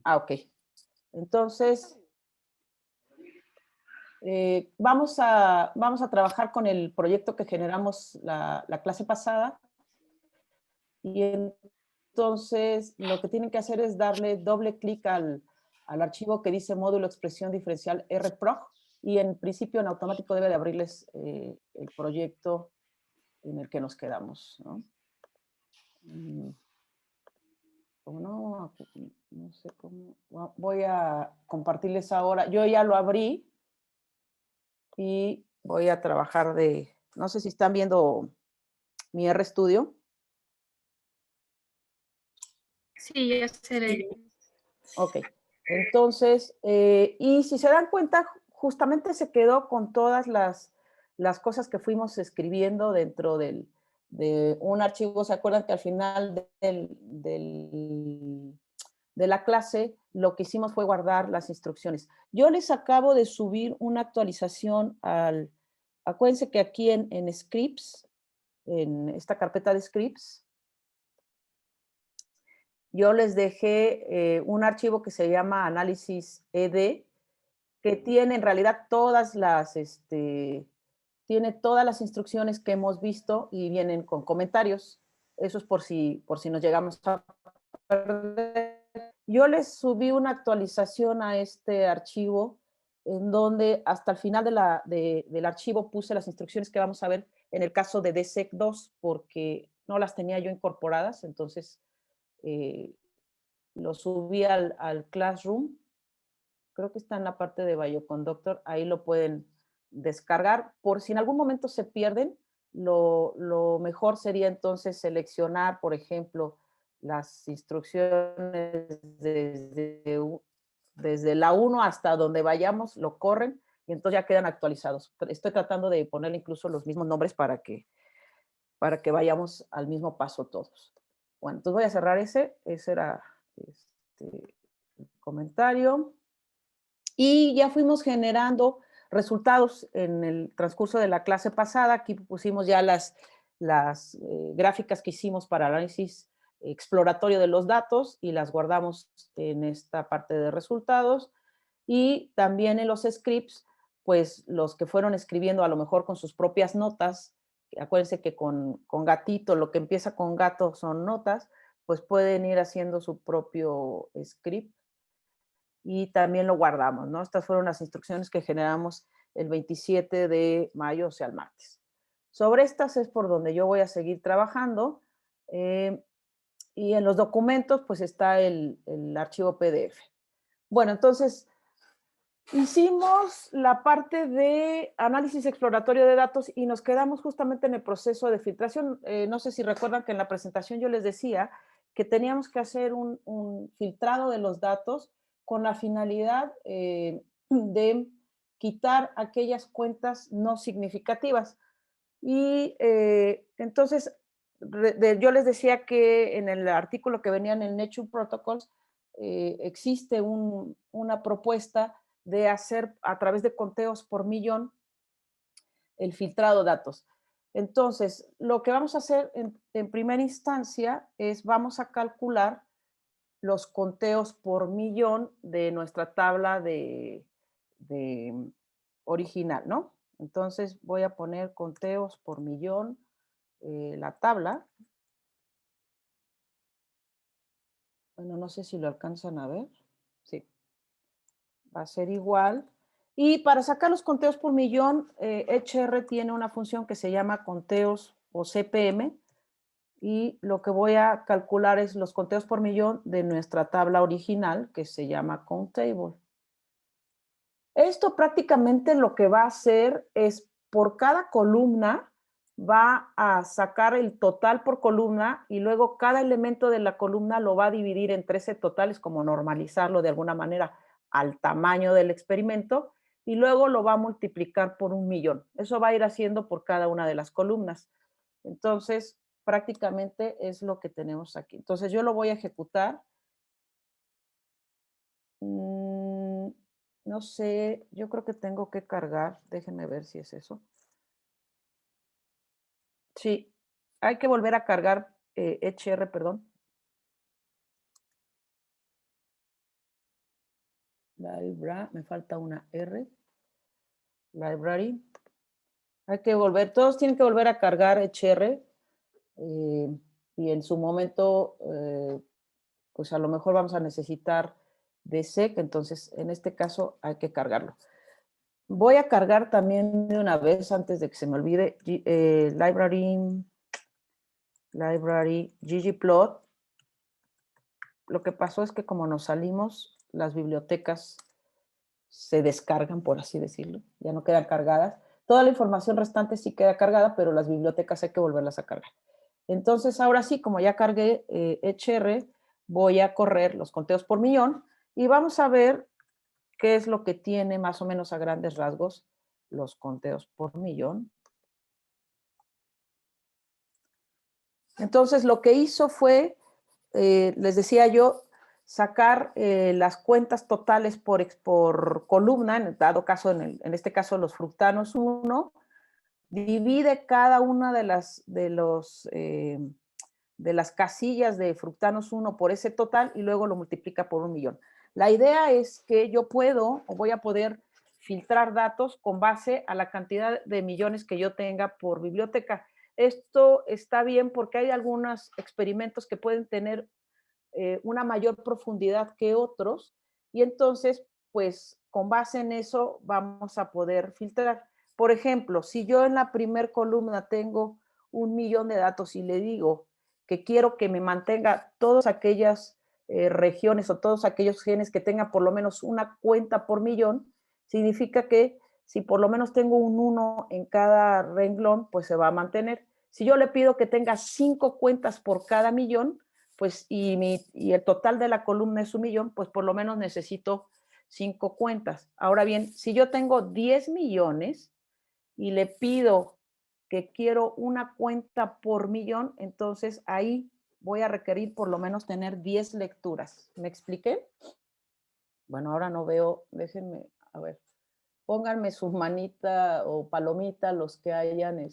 Ok. Entonces, vamos a trabajar con el proyecto que generamos la clase pasada. Y entonces, lo que tienen que hacer es darle doble clic al archivo que dice módulo expresión diferencial RPROG, y en principio en automático debe de abrirles el proyecto en el que nos quedamos, ¿no? O no, no sé cómo. Voy a compartirles ahora. Yo ya lo abrí y voy a trabajar no sé si están viendo mi RStudio. Sí, ya se ve. Ok. Entonces, y si se dan cuenta, justamente se quedó con todas las cosas que fuimos escribiendo dentro de un archivo. ¿Se acuerdan que al final de la clase lo que hicimos fue guardar las instrucciones? Yo les acabo de subir una actualización acuérdense que aquí en scripts, en esta carpeta de scripts, yo les dejé un archivo que se llama análisis ED, que tiene en realidad tiene todas las instrucciones que hemos visto y vienen con comentarios. Eso es por si nos llegamos a perder. Yo les subí una actualización a este archivo en donde hasta el final del archivo puse las instrucciones que vamos a ver en el caso de DSEC2, porque no las tenía yo incorporadas, entonces eh, lo subí al Classroom. Creo que está en la parte de Bioconductor, ahí lo pueden descargar. Por si en algún momento se pierden, lo mejor sería entonces seleccionar, por ejemplo, las instrucciones desde la 1 hasta donde vayamos, lo corren y entonces ya quedan actualizados. Estoy tratando de ponerle incluso los mismos nombres para que vayamos al mismo paso todos. Bueno, entonces voy a cerrar ese era el comentario. Y ya fuimos generando resultados en el transcurso de la clase pasada. Aquí pusimos ya las gráficas que hicimos para análisis exploratorio de los datos y las guardamos en esta parte de resultados. Y también en los scripts, pues los que fueron escribiendo a lo mejor con sus propias notas, acuérdense que con gatito, lo que empieza con gato son notas, pues pueden ir haciendo su propio script y también lo guardamos, ¿no? Estas fueron las instrucciones que generamos el 27 de mayo, o sea, el martes. Sobre estas es por donde yo voy a seguir trabajando. Y en los documentos, pues está el archivo PDF. Bueno, entonces, hicimos la parte de análisis exploratorio de datos y nos quedamos justamente en el proceso de filtración. No sé si recuerdan que en la presentación yo les decía que teníamos que hacer un filtrado de los datos con la finalidad de quitar aquellas cuentas no significativas. Y entonces, yo les decía que en el artículo que venía en el Nature Protocols existe una propuesta de hacer a través de conteos por millón el filtrado de datos. Entonces, lo que vamos a hacer en primera instancia es vamos a calcular los conteos por millón de nuestra tabla de original, ¿no? Entonces voy a poner conteos por millón, la tabla. Bueno, no sé si lo alcanzan a ver. Sí, va a ser igual. Y para sacar los conteos por millón, HR tiene una función que se llama conteos o CPM, y lo que voy a calcular es los conteos por millón de nuestra tabla original, que se llama countable. Esto prácticamente lo que va a hacer es por cada columna va a sacar el total por columna y luego cada elemento de la columna lo va a dividir en 13 totales, como normalizarlo de alguna manera al tamaño del experimento, y luego lo va a multiplicar por 1.000.000. Eso va a ir haciendo por cada una de las columnas. Entonces, prácticamente es lo que tenemos aquí. Entonces, yo lo voy a ejecutar. No sé, yo creo que tengo que cargar. Déjenme ver si es eso. Sí, hay que volver a cargar HR, perdón. me falta una R. Library. Hay que volver, todos tienen que volver a cargar HR. Y en su momento, pues a lo mejor vamos a necesitar de sec, entonces en este caso hay que cargarlo. Voy a cargar también de una vez, antes de que se me olvide, library ggplot. Lo que pasó es que como nos salimos, las bibliotecas se descargan, por así decirlo, ya no quedan cargadas. Toda la información restante sí queda cargada, pero las bibliotecas hay que volverlas a cargar. Entonces, ahora sí, como ya cargué HR, voy a correr los conteos por millón y vamos a ver qué es lo que tiene más o menos a grandes rasgos los conteos por millón. Entonces, lo que hizo fue, les decía yo, sacar las cuentas totales por columna, en dado caso, en este caso los fructanos 1, divide cada una de las casillas de fructanos 1 por ese total y luego lo multiplica por 1.000.000. La idea es que yo puedo o voy a poder filtrar datos con base a la cantidad de millones que yo tenga por biblioteca. Esto está bien porque hay algunos experimentos que pueden tener una mayor profundidad que otros y entonces, pues con base en eso vamos a poder filtrar. Por ejemplo, si yo en la primer columna tengo 1.000.000 de datos y le digo que quiero que me mantenga todas aquellas regiones o todos aquellos genes que tengan por lo menos una cuenta por millón, significa que si por lo menos tengo un 1 en cada renglón, pues se va a mantener. Si yo le pido que tenga 5 cuentas por cada millón, pues y el total de la columna es 1.000.000, pues por lo menos necesito 5 cuentas. Ahora bien, si yo tengo 10 millones y le pido que quiero una cuenta por millón, entonces ahí voy a requerir por lo menos tener 10 lecturas. ¿Me expliqué? Bueno, ahora no veo, déjenme, a ver, pónganme su manita o palomita los que hayan,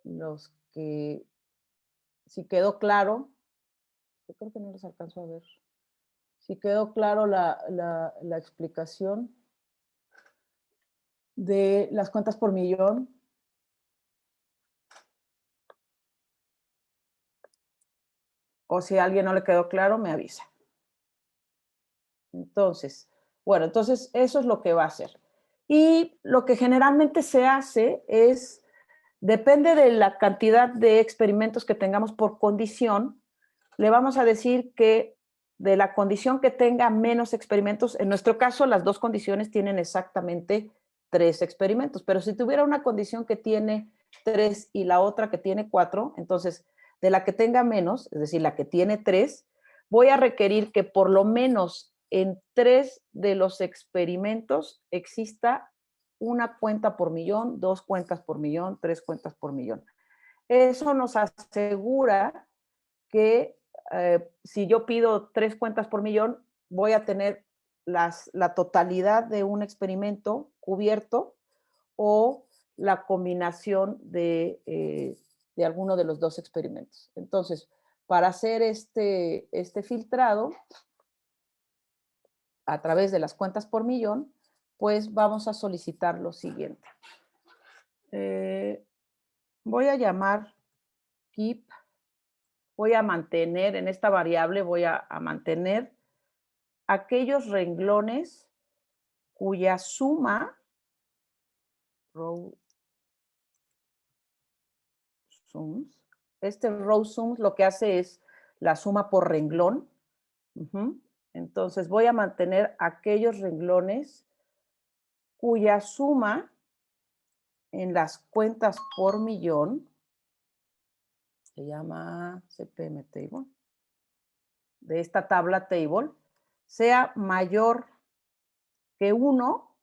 los que, si quedó claro, yo creo que no les alcanzo a ver. Si quedó claro la explicación de las cuentas por millón. O si a alguien no le quedó claro, me avisa. Entonces, bueno, entonces eso es lo que va a hacer. Y lo que generalmente se hace es, depende de la cantidad de experimentos que tengamos por condición, le vamos a decir que de la condición que tenga menos experimentos, en nuestro caso las dos condiciones tienen exactamente 3 experimentos, pero si tuviera una condición que tiene 3 y la otra que tiene 4, entonces de la que tenga menos, es decir, la que tiene 3, voy a requerir que por lo menos en 3 de los experimentos exista una cuenta por millón, 2 cuentas por millón, 3 cuentas por millón. Eso nos asegura que si yo pido 3 cuentas por millón, voy a tener la totalidad de un experimento cubierto o la combinación de alguno de los 2 experimentos. Entonces, para hacer este filtrado a través de las cuentas por millón, pues vamos a solicitar lo siguiente. Voy a llamar keep, voy a mantener, en esta variable voy a mantener aquellos renglones cuya suma, row sums, row sums lo que hace es la suma por renglón. Entonces voy a mantener aquellos renglones cuya suma en las cuentas por millón, se llama CPM table, de esta tabla table, sea mayor que 1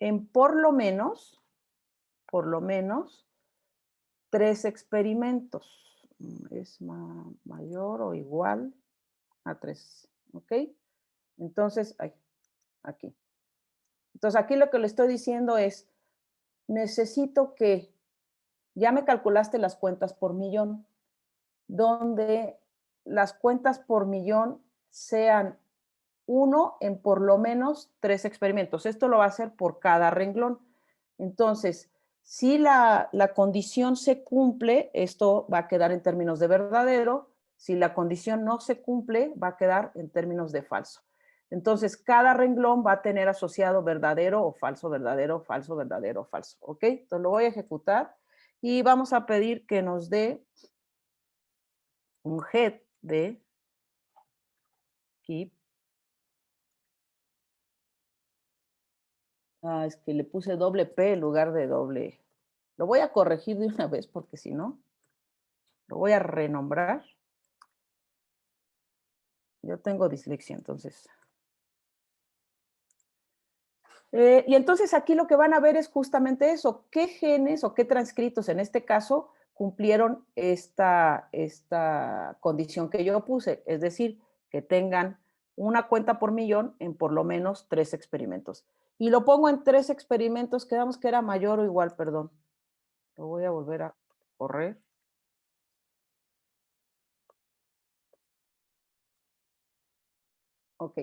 en por lo menos 3 experimentos. Es mayor o igual a 3, ¿ok? Entonces, aquí. Entonces, aquí lo que le estoy diciendo es, necesito que, ya me calculaste las cuentas por millón, donde las cuentas por millón sean 1 en por lo menos 3 experimentos. Esto lo va a hacer por cada renglón. Entonces, si la condición se cumple, esto va a quedar en términos de verdadero. Si la condición no se cumple, va a quedar en términos de falso. Entonces, cada renglón va a tener asociado verdadero o falso, verdadero, falso, verdadero, falso. ¿Ok? Entonces, lo voy a ejecutar y vamos a pedir que nos dé un head de keep. Ah, es que le puse doble P en lugar de doble. Lo voy a corregir de una vez porque si no, lo voy a renombrar. Yo tengo dislexia, entonces. Y entonces aquí lo que van a ver es justamente eso. ¿Qué genes o qué transcritos en este caso cumplieron esta condición que yo puse? Es decir, que tengan una cuenta por millón en por lo menos 3 experimentos. Y lo pongo en 3 experimentos, quedamos que era mayor o igual, perdón. Lo voy a volver a correr. Ok,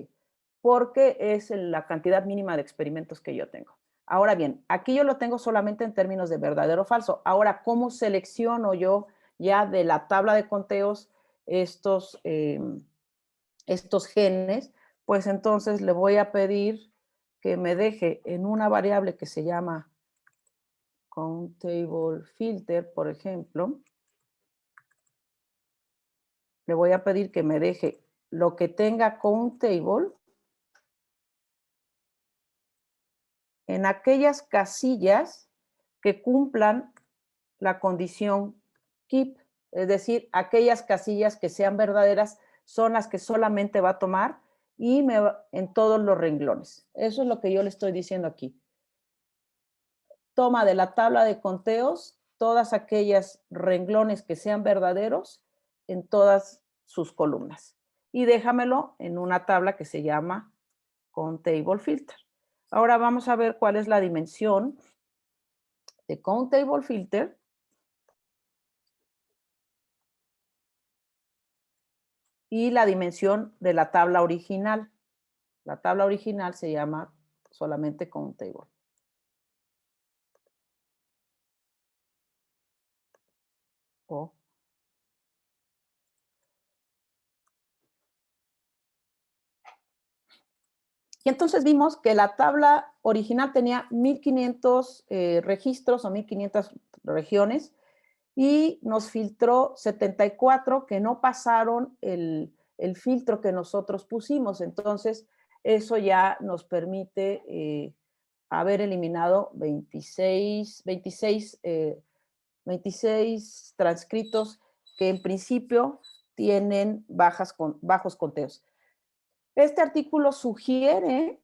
porque es la cantidad mínima de experimentos que yo tengo. Ahora bien, aquí yo lo tengo solamente en términos de verdadero o falso. Ahora, ¿cómo selecciono yo ya de la tabla de conteos estos, estos genes? Pues entonces le voy a pedir que me deje en una variable que se llama countable filter, por ejemplo. Le voy a pedir que me deje lo que tenga countable en aquellas casillas que cumplan la condición keep, es decir, aquellas casillas que sean verdaderas son las que solamente va a tomar y en todos los renglones. Eso es lo que yo le estoy diciendo aquí. Toma de la tabla de conteos todas aquellas renglones que sean verdaderos en todas sus columnas y déjamelo en una tabla que se llama countable filter. Ahora vamos a ver cuál es la dimensión de countable filter y la dimensión de la tabla original. La tabla original se llama solamente countable. Oh. Y entonces vimos que la tabla original tenía 1500 registros o 1500 regiones y nos filtró 74 que no pasaron el filtro que nosotros pusimos. Entonces, eso ya nos permite haber eliminado 26 transcritos que en principio tienen bajos conteos. Este artículo sugiere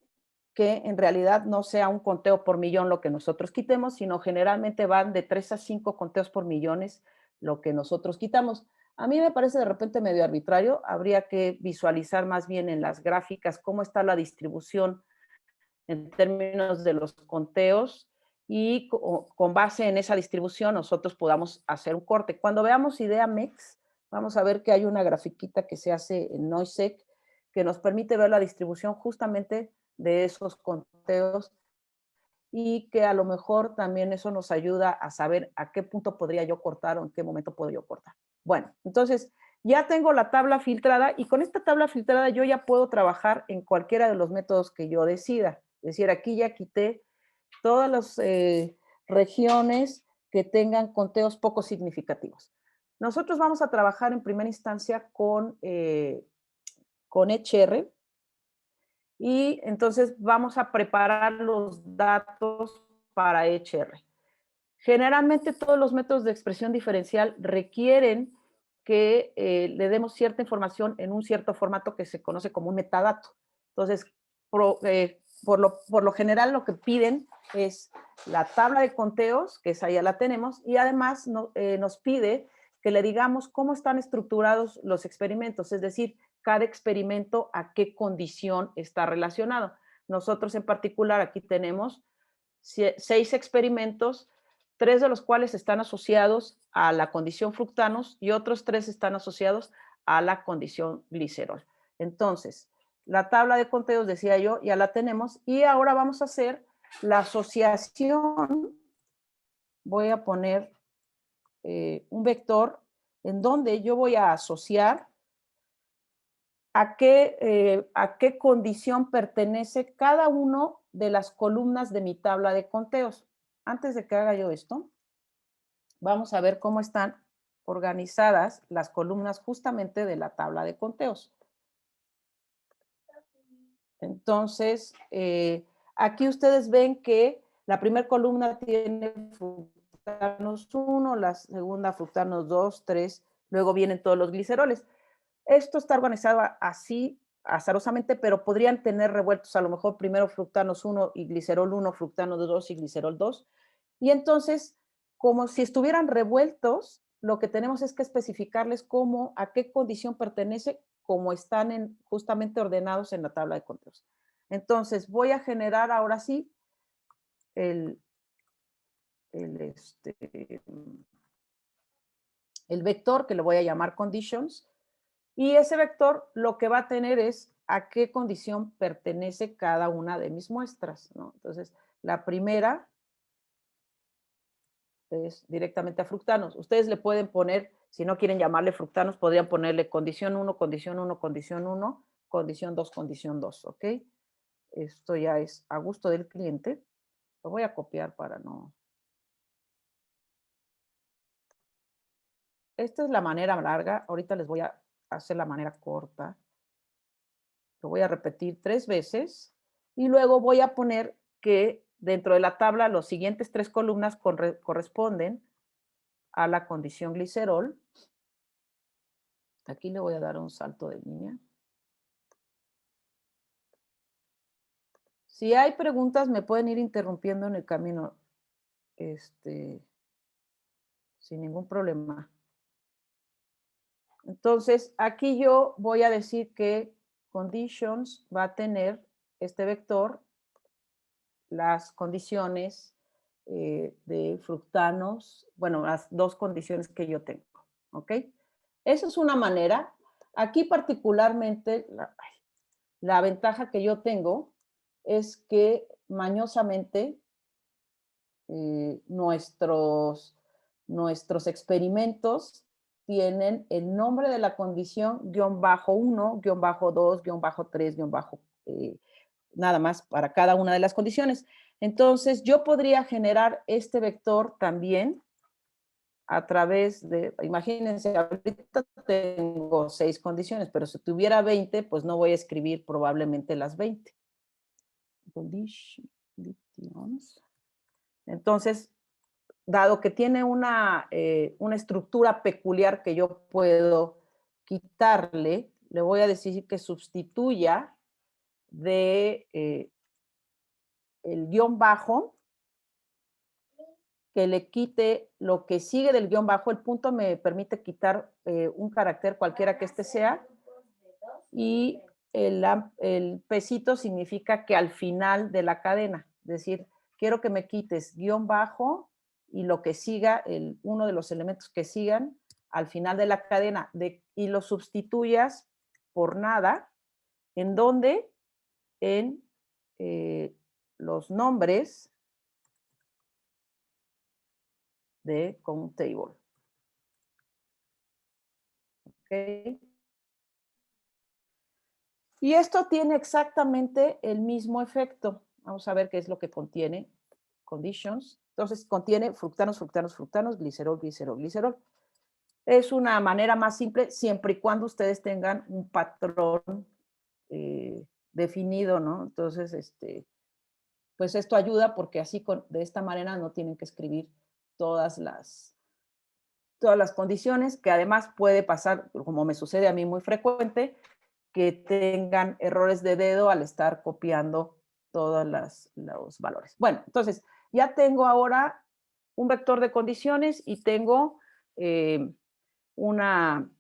que en realidad no sea un conteo por millón lo que nosotros quitemos, sino generalmente van de 3 a 5 conteos por millones lo que nosotros quitamos. A mí me parece de repente medio arbitrario, habría que visualizar más bien en las gráficas cómo está la distribución en términos de los conteos y con base en esa distribución nosotros podamos hacer un corte. Cuando veamos idea MEX, vamos a ver que hay una grafiquita que se hace en Noisec que nos permite ver la distribución justamente de esos conteos y que a lo mejor también eso nos ayuda a saber a qué punto podría yo cortar o en qué momento puedo yo cortar. Bueno, entonces ya tengo la tabla filtrada y con esta tabla filtrada yo ya puedo trabajar en cualquiera de los métodos que yo decida. Es decir, aquí ya quité todas las regiones que tengan conteos poco significativos. Nosotros vamos a trabajar en primera instancia con HR y entonces vamos a preparar los datos para HR. Generalmente todos los métodos de expresión diferencial requieren que le demos cierta información en un cierto formato que se conoce como un metadato. Entonces, por lo general lo que piden es la tabla de conteos, que esa ya la tenemos, y además nos pide que le digamos cómo están estructurados los experimentos, es decir, cada experimento a qué condición está relacionado. Nosotros en particular aquí tenemos 6 experimentos, 3 de los cuales están asociados a la condición fructanos y otros 3 están asociados a la condición glicerol. Entonces, La tabla de conteos, decía yo, ya la tenemos. Y ahora vamos a hacer la asociación. Voy a poner un vector en donde yo voy a asociar a qué condición pertenece cada uno de las columnas de mi tabla de conteos. Antes de que haga yo esto, vamos a ver cómo están organizadas las columnas justamente de la tabla de conteos. Entonces, aquí ustedes ven que la primera columna tiene fructanos 1, la segunda fructanos 2, 3, luego vienen todos los gliceroles. Esto está organizado así, azarosamente, pero podrían tener revueltos a lo mejor primero fructanos 1 y glicerol 1, fructanos 2 y glicerol 2. Y entonces, como si estuvieran revueltos, lo que tenemos es que especificarles cómo, a qué condición pertenece, como están justamente ordenados en la tabla de conteos. Entonces, voy a generar ahora sí el vector que le voy a llamar conditions. Y ese vector lo que va a tener es a qué condición pertenece cada una de mis muestras, ¿no? Entonces, la primera es directamente a fructanos. Ustedes le pueden poner, si no quieren llamarle fructanos, podrían ponerle condición 1, condición 1, condición 1, condición 2, condición 2, ¿ok? Esto ya es a gusto del cliente. Lo voy a copiar para no... Esta es la manera larga. Ahorita les voy a hacer la manera corta. Lo voy a repetir 3 veces y luego voy a poner que dentro de la tabla los siguientes 3 columnas corresponden a la condición glicerol. Aquí le voy a dar un salto de línea. Si hay preguntas, me pueden ir interrumpiendo en el camino, sin ningún problema. Entonces, aquí yo voy a decir que conditions va a tener este vector, las condiciones de fructanos, bueno, las 2 condiciones que yo tengo, ¿ok? Esa es una manera. Aquí particularmente, la ventaja que yo tengo es que mañosamente nuestros experimentos tienen el nombre de la condición _1, _2, _3, nada más para cada una de las condiciones. Entonces, yo podría generar este vector también a través de, imagínense, ahorita tengo 6 condiciones, pero si tuviera 20, pues no voy a escribir probablemente las 20. Conditions. Entonces, dado que tiene una estructura peculiar que yo puedo quitarle, le voy a decir que sustituya de el guión bajo, que le quite lo que sigue del guión bajo. El punto me permite quitar un carácter cualquiera que este sea, y el pesito significa que al final de la cadena, es decir, quiero que me quites guión bajo y lo que siga, uno de los elementos que sigan al final de la cadena, y lo sustituyas por nada, en donde en los nombres de count table. ¿Okay? Y esto tiene exactamente el mismo efecto. Vamos a ver qué es lo que contiene conditions. Entonces, contiene fructanos, fructanos, fructanos, glicerol, glicerol, glicerol. Es una manera más simple, siempre y cuando ustedes tengan un patrón definido, ¿no? Entonces, pues esto ayuda porque así de esta manera no tienen que escribir todas las condiciones, que además puede pasar, como me sucede a mí muy frecuente, que tengan errores de dedo al estar copiando todos los valores. Bueno, entonces ya tengo ahora un vector de condiciones y tengo una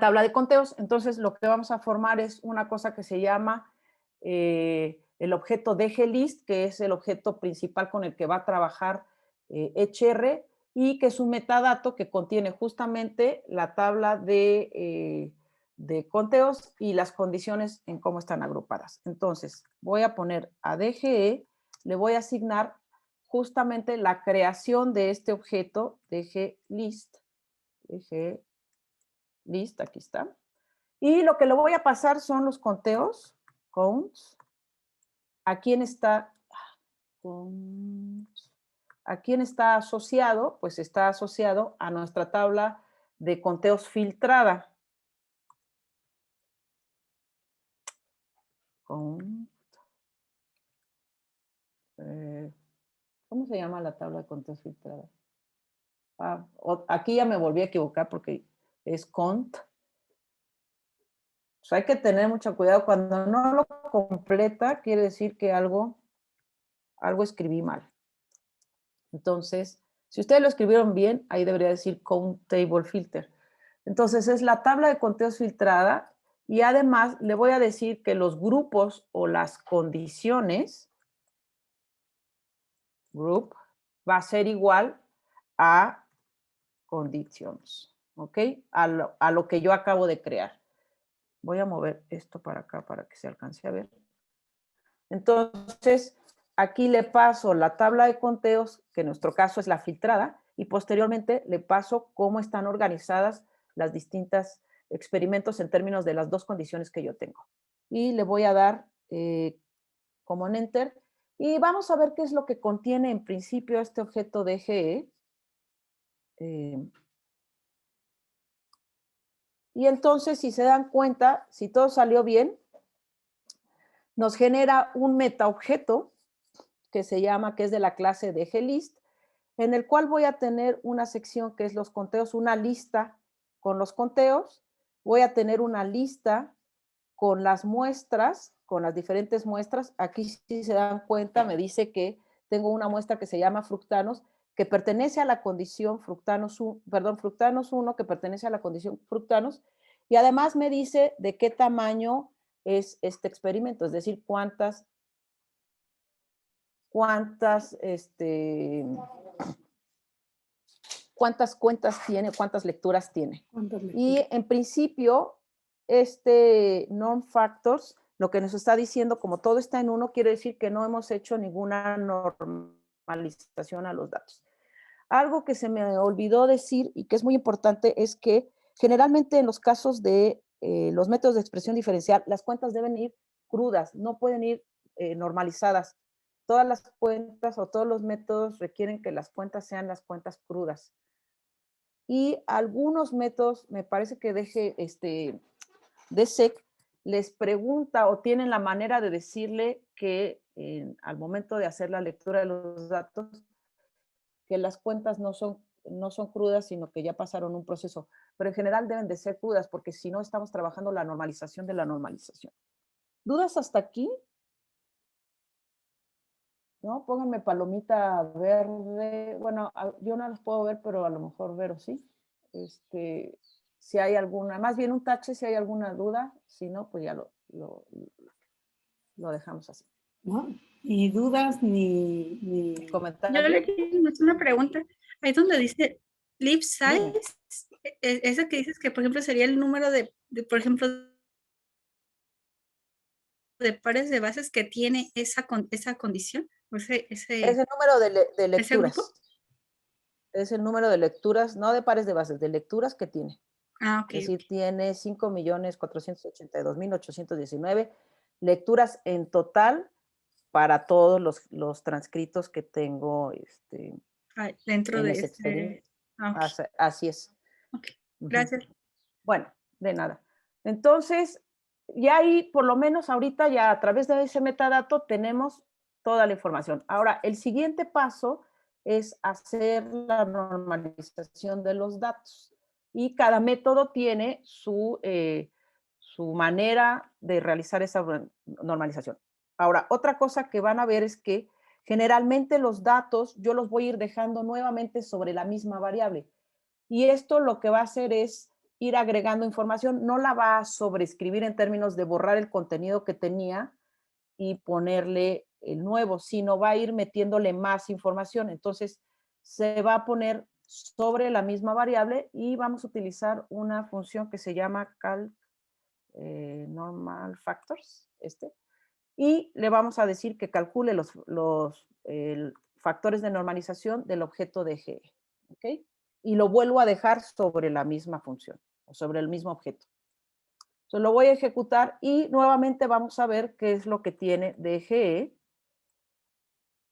tabla de conteos. Entonces lo que vamos a formar es una cosa que se llama el objeto dglist, que es el objeto principal con el que va a trabajar HR, y que es un metadato que contiene justamente la tabla de de conteos y las condiciones en cómo están agrupadas. Entonces, voy a poner a DGE, le voy a asignar justamente la creación de este objeto, DGList, DGList, aquí está. Y lo que le voy a pasar son los conteos, counts. ¿A quién está? ¿A quién está asociado? Pues está asociado a nuestra tabla de conteos filtrada. ¿Cómo se llama la tabla de conteos filtrada? Aquí ya me volví a equivocar porque es cont. Pues hay que tener mucho cuidado. Cuando no lo completa, quiere decir que algo escribí mal. Entonces, si ustedes lo escribieron bien, ahí debería decir count table filter. Entonces, es la tabla de conteos filtrada y además le voy a decir que los grupos o las condiciones, group, va a ser igual a conditions, ¿ok? A lo que yo acabo de crear. Voy a mover esto para acá para que se alcance a ver. Entonces, aquí le paso la tabla de conteos, que en nuestro caso es la filtrada, y posteriormente le paso cómo están organizadas las distintas experimentos en términos de las dos condiciones que yo tengo. Y le voy a dar como en Enter, y vamos a ver qué es lo que contiene en principio este objeto DGE. Y entonces, si se dan cuenta, si todo salió bien, nos genera un metaobjeto que se llama, que es de la clase de glist, en el cual voy a tener una sección que es los conteos, una lista con los conteos, voy a tener una lista con las muestras, con las diferentes muestras. Aquí si se dan cuenta me dice que tengo una muestra que se llama fructanos, que pertenece a la condición fructanos 1, que pertenece a la condición fructanos, y además me dice de qué tamaño es este experimento, es decir, cuántas cuentas tiene, cuántas lecturas tiene. Y en principio, este norm factors, lo que nos está diciendo, como todo está en 1, quiere decir que no hemos hecho ninguna normalización a los datos. Algo que se me olvidó decir y que es muy importante es que generalmente en los casos de los métodos de expresión diferencial, las cuentas deben ir crudas, no pueden ir normalizadas. Todas las cuentas o todos los métodos requieren que las cuentas sean las cuentas crudas. Y algunos métodos, me parece que DSEC les pregunta o tienen la manera de decirle que al momento de hacer la lectura de los datos, que las cuentas no son crudas, sino que ya pasaron un proceso. Pero en general deben de ser crudas, porque si no estamos trabajando la normalización de la normalización. ¿Dudas hasta aquí? ¿No? Pónganme palomita verde. Bueno, yo no las puedo ver, pero a lo mejor Vero sí. Si hay alguna, más bien un tache si hay alguna duda, si no, pues ya lo dejamos así. ¿No? Ni dudas ni comentarios. Yo le quiero hacer una pregunta. Ahí donde dice lip size, esa que dices que, por ejemplo, sería el número de por ejemplo, de pares de bases que tiene esa condición. Es el número de lecturas. Es el número de lecturas, no de pares de bases, de lecturas que tiene. Ok. Es decir, tiene 5.482.819 lecturas en total para todos los transcritos que tengo dentro en de ese experimento. Okay. Así es. Ok, gracias. Bueno, de nada. Entonces, ya ahí, por lo menos ahorita ya a través de ese metadato tenemos toda la información. Ahora, el siguiente paso es hacer la normalización de los datos. Y cada método tiene su manera de realizar esa normalización. Ahora, otra cosa que van a ver es que generalmente los datos yo los voy a ir dejando nuevamente sobre la misma variable. Y esto lo que va a hacer es ir agregando información, no la va a sobreescribir en términos de borrar el contenido que tenía y ponerle el nuevo, sino va a ir metiéndole más información. Entonces, se va a poner sobre la misma variable y vamos a utilizar una función que se llama calc normal factors, y le vamos a decir que calcule los factores de normalización del objeto de GE, ¿ok? Y lo vuelvo a dejar sobre la misma función, o sobre el mismo objeto. Entonces lo voy a ejecutar y nuevamente vamos a ver qué es lo que tiene de GE.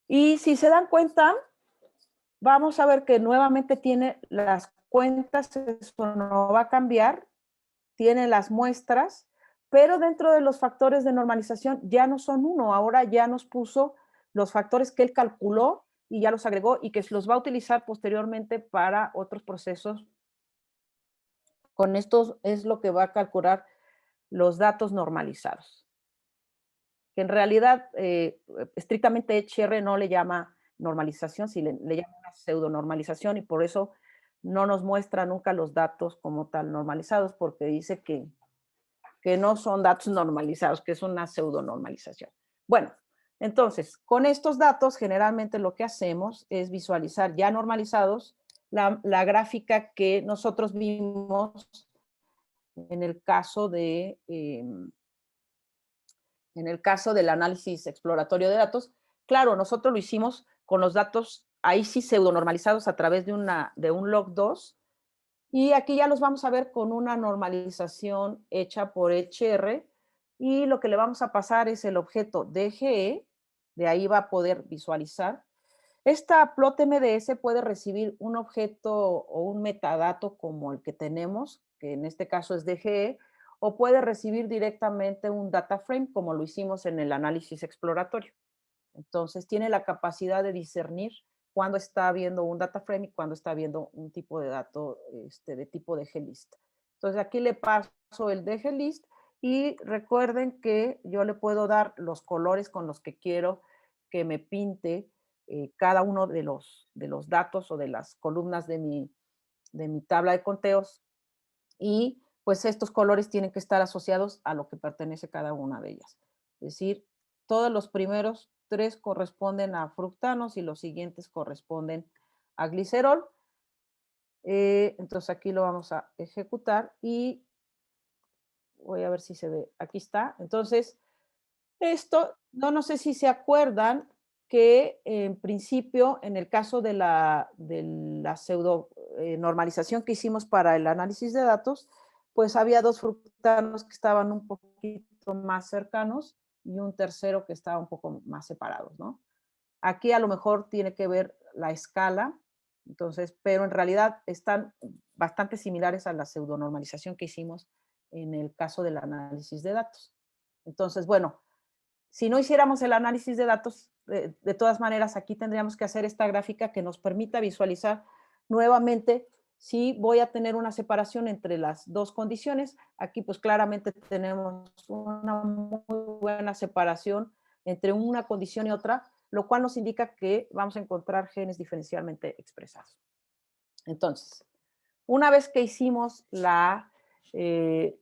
Y si se dan cuenta, vamos a ver que nuevamente tiene las cuentas, eso no va a cambiar, tiene las muestras, pero dentro de los factores de normalización ya no son uno, ahora ya nos puso los factores que él calculó y ya los agregó y que los va a utilizar posteriormente para otros procesos. Con esto es lo que va a calcular los datos normalizados. Que en realidad, estrictamente HR no le llama normalización, si le llama una pseudonormalización y por eso no nos muestra nunca los datos como tal normalizados, porque dice que no son datos normalizados, que es una pseudonormalización. Bueno, entonces, con estos datos, generalmente lo que hacemos es visualizar ya normalizados la gráfica que nosotros vimos en el caso de, en el caso del análisis exploratorio de datos. Claro, nosotros lo hicimos con los datos ahí sí pseudonormalizados a través de un log2, y aquí ya los vamos a ver con una normalización hecha por HR, y lo que le vamos a pasar es el objeto DGE, de ahí va a poder visualizar. Esta plot MDS puede recibir un objeto o un metadato como el que tenemos, que en este caso es DGE, o puede recibir directamente un data frame como lo hicimos en el análisis exploratorio. Entonces tiene la capacidad de discernir cuando está viendo un data frame y cuando está viendo un tipo de dato de tipo de glist. Entonces aquí le paso el de glist y recuerden que yo le puedo dar los colores con los que quiero que me pinte cada uno de los datos o de las columnas de mi tabla de conteos, y pues estos colores tienen que estar asociados a lo que pertenece cada una de ellas. Es decir, todos los primeros 3 corresponden a fructanos y los siguientes corresponden a glicerol. Entonces aquí lo vamos a ejecutar y voy a ver si se ve. Aquí está. Entonces, esto, no sé si se acuerdan que en principio, en el caso de la pseudo normalización que hicimos para el análisis de datos, pues había 2 fructanos que estaban un poquito más cercanos y un tercero que estaba un poco más separados, ¿no? Aquí a lo mejor tiene que ver la escala, entonces, pero en realidad están bastante similares a la pseudonormalización que hicimos en el caso del análisis de datos. Entonces, bueno, si no hiciéramos el análisis de datos, de todas maneras, aquí tendríamos que hacer esta gráfica que nos permita visualizar nuevamente si voy a tener una separación entre las 2 condiciones. Aquí pues claramente tenemos una muy buena separación entre una condición y otra, lo cual nos indica que vamos a encontrar genes diferencialmente expresados. Entonces, una vez que hicimos la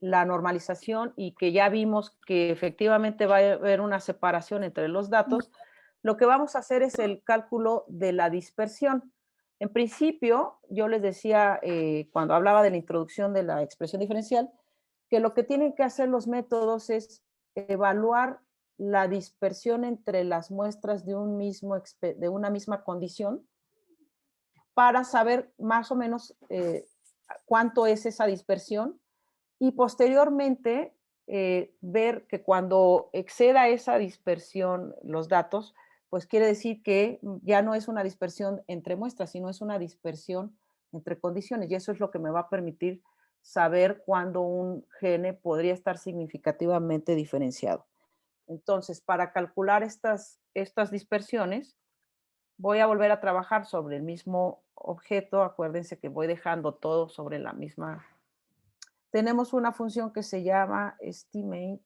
normalización y que ya vimos que efectivamente va a haber una separación entre los datos, lo que vamos a hacer es el cálculo de la dispersión. En principio, yo les decía cuando hablaba de la introducción de la expresión diferencial, que lo que tienen que hacer los métodos es evaluar la dispersión entre las muestras de una misma condición para saber más o menos cuánto es esa dispersión y posteriormente ver que cuando exceda esa dispersión los datos, pues quiere decir que ya no es una dispersión entre muestras, sino es una dispersión entre condiciones, y eso es lo que me va a permitir saber cuándo un gene podría estar significativamente diferenciado. Entonces, para calcular estas dispersiones, voy a volver a trabajar sobre el mismo objeto. Acuérdense que voy dejando todo sobre la misma. Tenemos una función que se llama estimate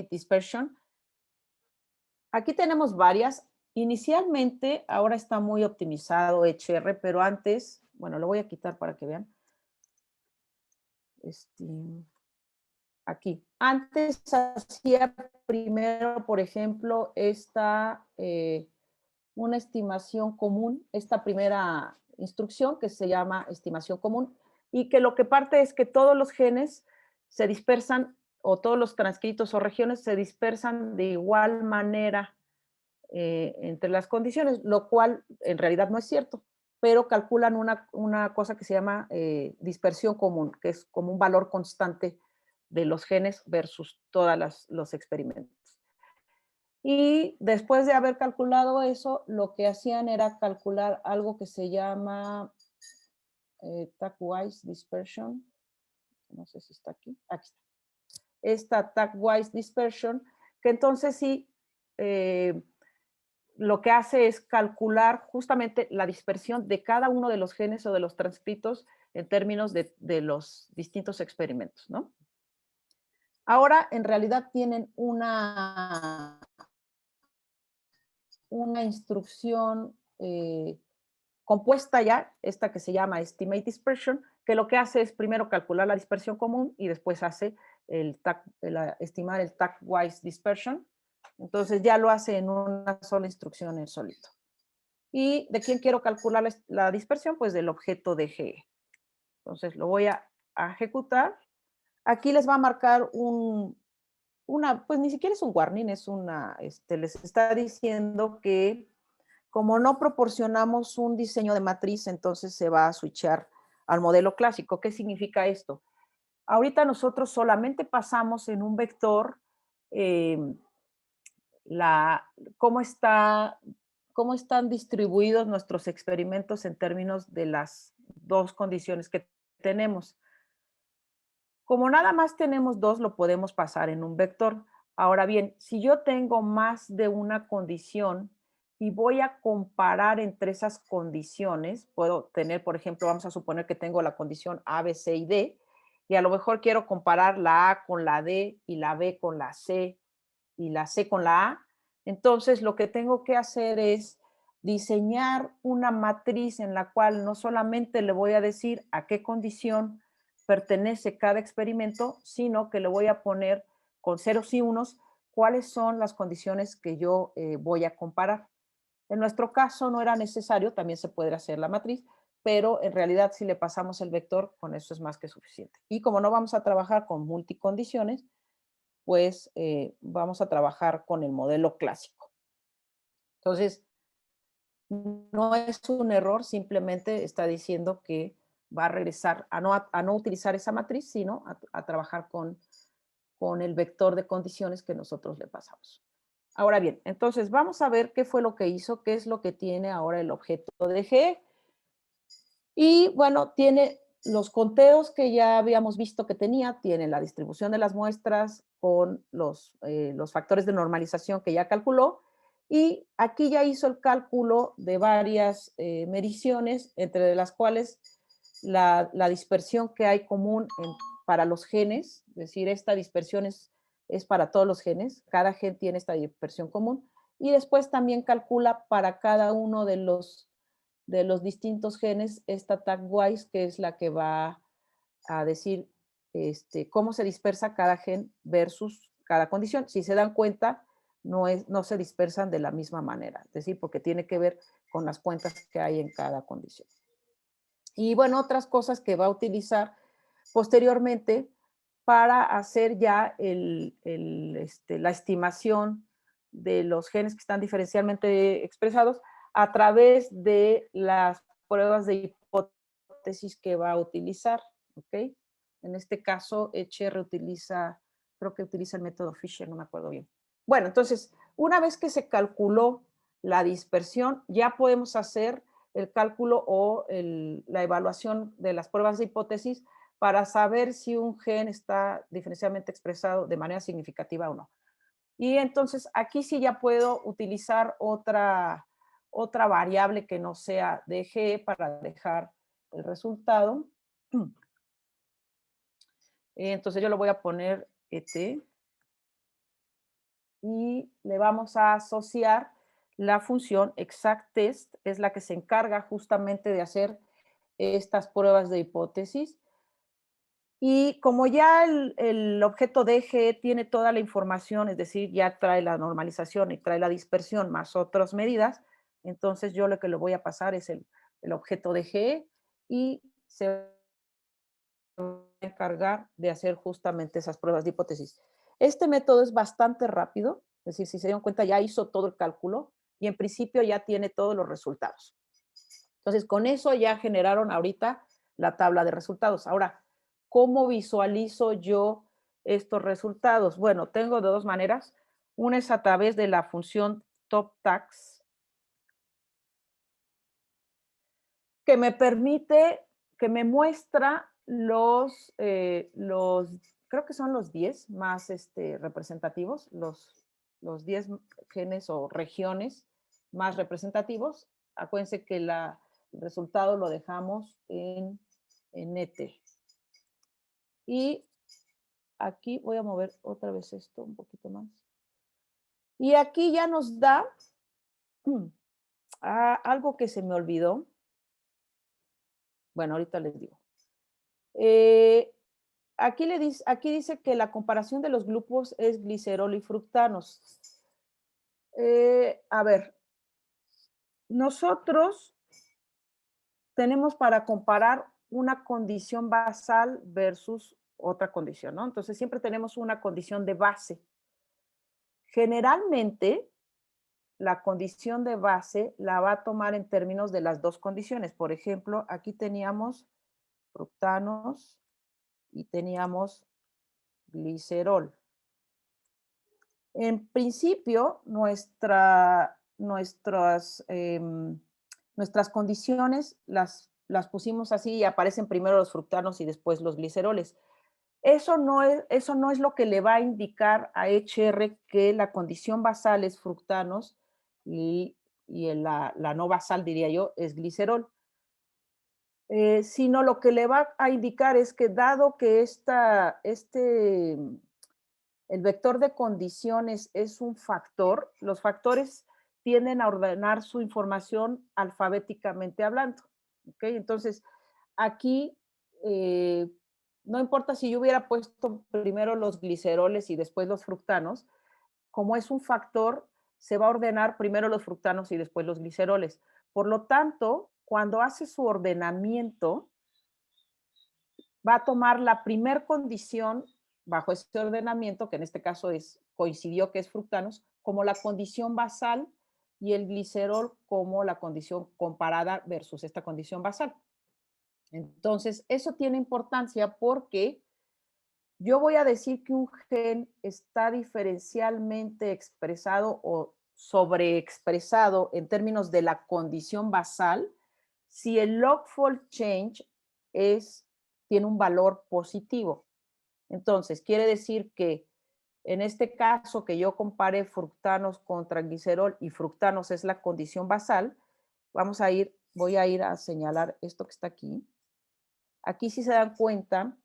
dispersion. Aquí tenemos varias. Inicialmente, ahora está muy optimizado HR, pero antes, bueno, lo voy a quitar para que vean. Aquí. Antes hacía primero, por ejemplo, una estimación común, esta primera instrucción que se llama estimación común, y que lo que parte es que todos los genes se dispersan, o todos los transcritos o regiones se dispersan de igual manera entre las condiciones, lo cual en realidad no es cierto, pero calculan una cosa que se llama dispersión común, que es como un valor constante de los genes versus todos los experimentos. Y después de haber calculado eso, lo que hacían era calcular algo que se llama tag-wise dispersion. No sé si está aquí. Aquí está. Esta tag-wise dispersion, que entonces sí, lo que hace es calcular justamente la dispersión de cada uno de los genes o de los transcritos en términos de los distintos experimentos, ¿no? Ahora, en realidad tienen una instrucción compuesta ya, esta que se llama Estimate Dispersion, que lo que hace es primero calcular la dispersión común y después hace estimar el tag-wise dispersion. Entonces ya lo hace en una sola instrucción en solito. ¿Y de quién quiero calcular la dispersión? Pues del objeto de GE. Entonces lo voy a ejecutar. Aquí les va a marcar pues ni siquiera es un warning, es les está diciendo que como no proporcionamos un diseño de matriz, entonces se va a switchar al modelo clásico. ¿Qué significa esto? Ahorita nosotros solamente pasamos en un vector cómo están distribuidos nuestros experimentos en términos de las dos condiciones que tenemos. Como nada más tenemos dos, lo podemos pasar en un vector. Ahora bien, si yo tengo más de una condición y voy a comparar entre esas condiciones, puedo tener, por ejemplo, vamos a suponer que tengo la condición A, B, C y D, y a lo mejor quiero comparar la A con la D y la B con la C y la C con la A. Entonces, lo que tengo que hacer es diseñar una matriz en la cual no solamente le voy a decir a qué condición pertenece cada experimento, sino que le voy a poner con ceros y unos cuáles son las condiciones que yo voy a comparar. En nuestro caso no era necesario, también se puede hacer la matriz, pero en realidad si le pasamos el vector, con eso es más que suficiente. Y como no vamos a trabajar con multicondiciones, pues vamos a trabajar con el modelo clásico. Entonces, no es un error, simplemente está diciendo que va a regresar a no utilizar esa matriz, sino a trabajar con el vector de condiciones que nosotros le pasamos. Ahora bien, entonces vamos a ver qué fue lo que hizo, qué es lo que tiene ahora el objeto de G. Y bueno, tiene los conteos que ya habíamos visto que tenía, tiene la distribución de las muestras con los factores de normalización que ya calculó, y aquí ya hizo el cálculo de varias mediciones, entre las cuales la dispersión que hay común para los genes, es decir, esta dispersión es para todos los genes, cada gen tiene esta dispersión común, y después también calcula para cada uno de los distintos genes esta tag-wise, que es la que va a decir cómo se dispersa cada gen versus cada condición. Si se dan cuenta, no se dispersan de la misma manera, es decir, porque tiene que ver con las cuentas que hay en cada condición. Y bueno, otras cosas que va a utilizar posteriormente para hacer ya la estimación de los genes que están diferencialmente expresados a través de las pruebas de hipótesis que va a utilizar, ¿ok? En este caso, HR creo que utiliza el método Fisher, no me acuerdo bien. Bueno, entonces, una vez que se calculó la dispersión, ya podemos hacer el cálculo o la evaluación de las pruebas de hipótesis para saber si un gen está diferencialmente expresado de manera significativa o no. Y entonces aquí sí ya puedo utilizar otra variable que no sea DG para dejar el resultado. Entonces yo lo voy a poner ET y le vamos a asociar la función exactTest, es la que se encarga justamente de hacer estas pruebas de hipótesis. Y como ya el objeto DG tiene toda la información, es decir, ya trae la normalización y trae la dispersión más otras medidas, entonces yo lo que le voy a pasar es el objeto DG y se va a encargar de hacer justamente esas pruebas de hipótesis. Este método es bastante rápido, es decir, si se dieron cuenta ya hizo todo el cálculo y en principio ya tiene todos los resultados. Entonces, con eso ya generaron ahorita la tabla de resultados. Ahora, ¿cómo visualizo yo estos resultados? Bueno, tengo de dos maneras. Una es a través de la función TopTax, que me permite, que me muestra creo que son los 10 más representativos, los 10 genes o regiones más representativos. Acuérdense que el resultado lo dejamos en ET. Y aquí voy a mover otra vez esto un poquito más. Y aquí ya nos da algo que se me olvidó. Bueno, ahorita les digo. Aquí dice que la comparación de los grupos es glicerol y fructanos. A ver, nosotros tenemos para comparar una condición basal versus otra condición, ¿no? Entonces siempre tenemos una condición de base. Generalmente, la condición de base la va a tomar en términos de las dos condiciones. Por ejemplo, aquí teníamos fructanos y teníamos glicerol. En principio, nuestras condiciones las pusimos así y aparecen primero los fructanos y después los gliceroles. Eso no es lo que le va a indicar a HR que la condición basal es fructanos y la no basal, diría yo, es glicerol. Sino lo que le va a indicar es que dado que el vector de condiciones es un factor, los factores tienden a ordenar su información alfabéticamente hablando. ¿Okay? Entonces, aquí no importa si yo hubiera puesto primero los gliceroles y después los fructanos, como es un factor, se va a ordenar primero los fructanos y después los gliceroles. Por lo tanto, cuando hace su ordenamiento, va a tomar la primer condición bajo ese ordenamiento, que en este caso coincidió que es fructanos, como la condición basal y el glicerol como la condición comparada versus esta condición basal. Entonces, eso tiene importancia porque yo voy a decir que un gen está diferencialmente expresado o sobreexpresado en términos de la condición basal si el log-fold change tiene un valor positivo. Entonces, quiere decir que en este caso que yo compare fructanos contra glicerol y fructanos es la condición basal, voy a ir a señalar esto que está aquí. Aquí, si se dan cuenta,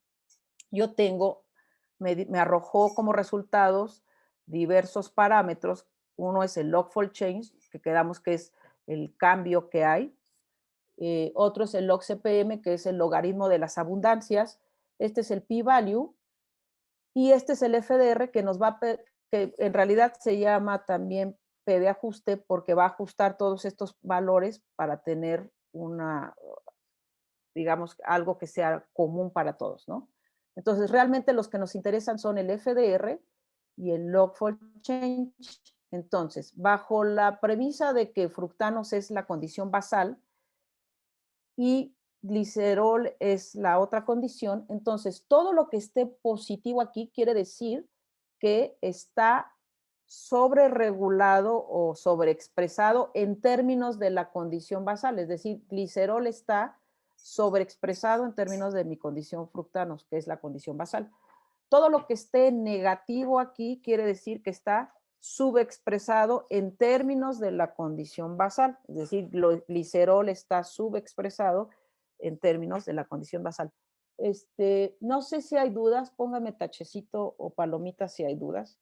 yo me arrojó como resultados diversos parámetros. Uno es el log-fold change, que quedamos que es el cambio que hay. Otro es el log-CPM, que es el logaritmo de las abundancias. Este es el p-value. Y este es el FDR, que que en realidad se llama también P de ajuste, porque va a ajustar todos estos valores para tener digamos, algo que sea común para todos, ¿no? Entonces, realmente los que nos interesan son el FDR y el log-fold change. Entonces, bajo la premisa de que fructanos es la condición basal y glicerol es la otra condición, entonces todo lo que esté positivo aquí quiere decir que está sobreregulado o sobreexpresado en términos de la condición basal, es decir, glicerol está sobreexpresado en términos de mi condición fructanos, que es la condición basal. Todo lo que esté negativo aquí quiere decir que está subexpresado en términos de la condición basal, es decir, glicerol está subexpresado en términos de la condición basal. No sé si hay dudas, póngame tachecito o palomita si hay dudas.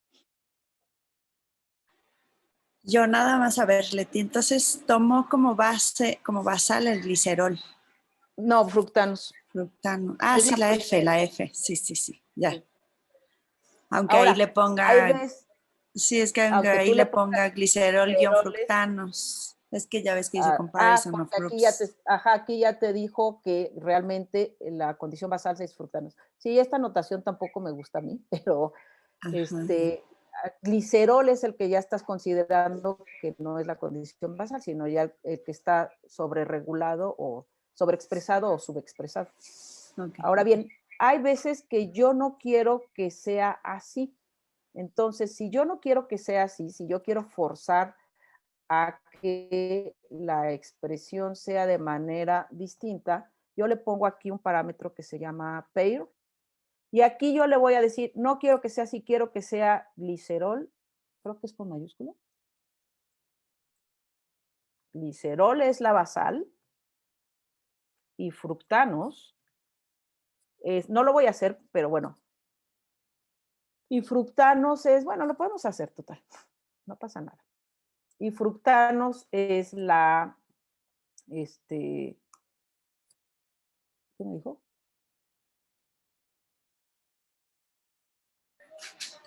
Yo nada más, a ver, Leti, entonces tomo como base, como basal el glicerol. No, fructanos. Fructano. Ah, Es sí, la F, sí, ya. Sí. Aunque Ahora, ahí le ponga, ahí ves, sí, es que aunque ahí tú le pongas ponga glicerol-fructanos. gliceroles, Es que ya ves que dice comparison of porque groups. aquí ya te dijo que realmente la condición basal es frutanos. Sí, esta notación tampoco me gusta a mí, pero Ajá. glicerol es el que ya estás considerando que no es la condición basal, sino ya el que está sobreregulado o sobreexpresado o subexpresado. Ok. Ahora bien, hay veces que yo no quiero que sea así. Entonces, si yo no quiero que sea así, si yo quiero forzar a que la expresión sea de manera distinta, yo le pongo aquí un parámetro que se llama pair. Y aquí yo le voy a decir, no quiero que sea así, quiero que sea glicerol. Creo que es con mayúscula. Glicerol es la basal y fructanos no lo voy a hacer, pero bueno. Y fructanos es, bueno, lo podemos hacer total, no pasa nada. Y fructanos es la, ¿qué me dijo?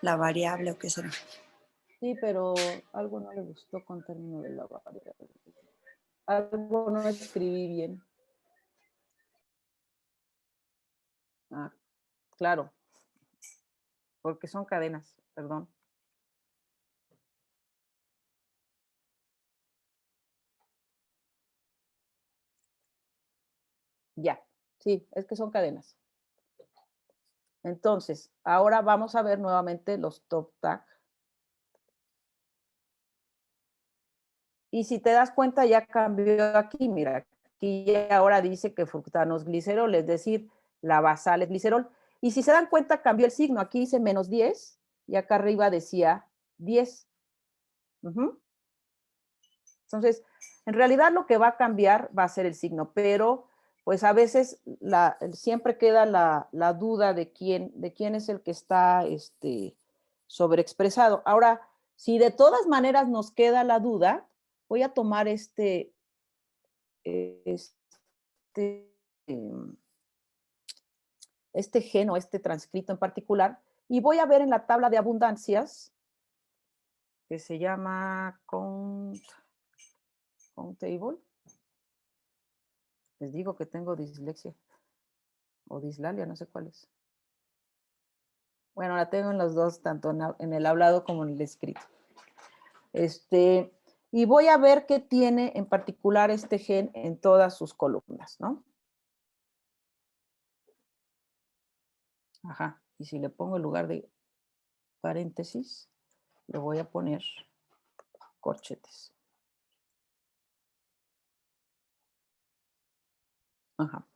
La variable o qué será. Sí, pero algo no le gustó con término de la variable. Algo no escribí bien. Ah, claro, porque son cadenas, perdón. Ya, sí, es que son cadenas. Entonces, ahora vamos a ver nuevamente los top tag. Y si te das cuenta, ya cambió aquí, mira, aquí ya ahora dice que fructanos glicerol, es decir, la basal es glicerol. Y si se dan cuenta, cambió el signo, aquí dice menos 10 y acá arriba decía 10. Entonces, en realidad lo que va a cambiar va a ser el signo, pero pues a veces siempre queda la duda de quién es el que está sobreexpresado. Ahora, si de todas maneras nos queda la duda, voy a tomar este gen o este transcrito en particular y voy a ver en la tabla de abundancias que se llama countable. Les digo que tengo dislexia o dislalia, no sé cuál es. Bueno, la tengo en los dos, tanto en el hablado como en el escrito. Y voy a ver qué tiene en particular este gen en todas sus columnas, ¿no? Ajá, y si le pongo en lugar de paréntesis, le voy a poner corchetes. Ajá.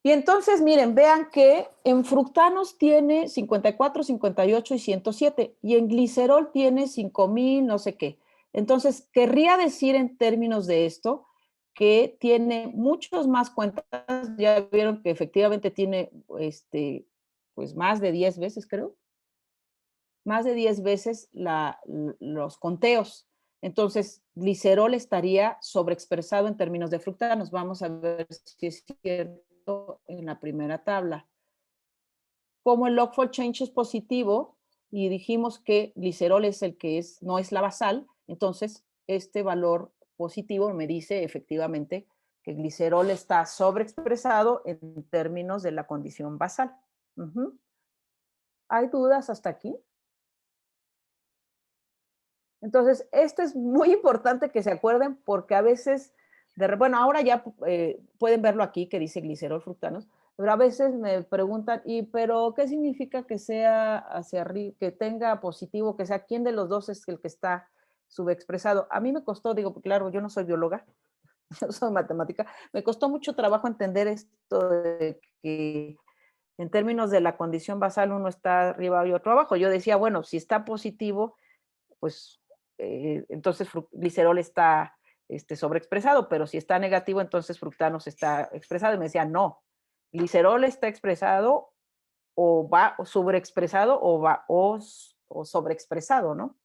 Y entonces, miren, vean que en fructanos tiene 54, 58 y 107, y en glicerol tiene 5000, no sé qué. Entonces, querría decir en términos de esto que tiene muchos más cuentas. Ya vieron que efectivamente tiene, pues más de 10 veces, creo. Más de 10 veces los conteos. Entonces, glicerol estaría sobreexpresado en términos de fructanos. Vamos a ver si es cierto en la primera tabla. Como el log4 change es positivo y dijimos que glicerol es el que no es la basal, entonces este valor positivo me dice efectivamente que glicerol está sobreexpresado en términos de la condición basal. ¿Hay dudas hasta aquí? Entonces, esto es muy importante que se acuerden porque a veces, bueno, ahora ya pueden verlo aquí que dice glicerol fructanos, pero a veces me preguntan, pero qué significa que sea hacia arriba, que tenga positivo, que sea quién de los dos es el que está subexpresado? A mí me costó, digo, claro, yo no soy bióloga, yo soy matemática, me costó mucho trabajo entender esto de que en términos de la condición basal uno está arriba y otro abajo. Yo decía, bueno, si está positivo, pues entonces glicerol está sobreexpresado, pero si está negativo, entonces fructanos está expresado. Y me decía, no, glicerol está expresado o va o sobreexpresado o sobreexpresado, ¿no?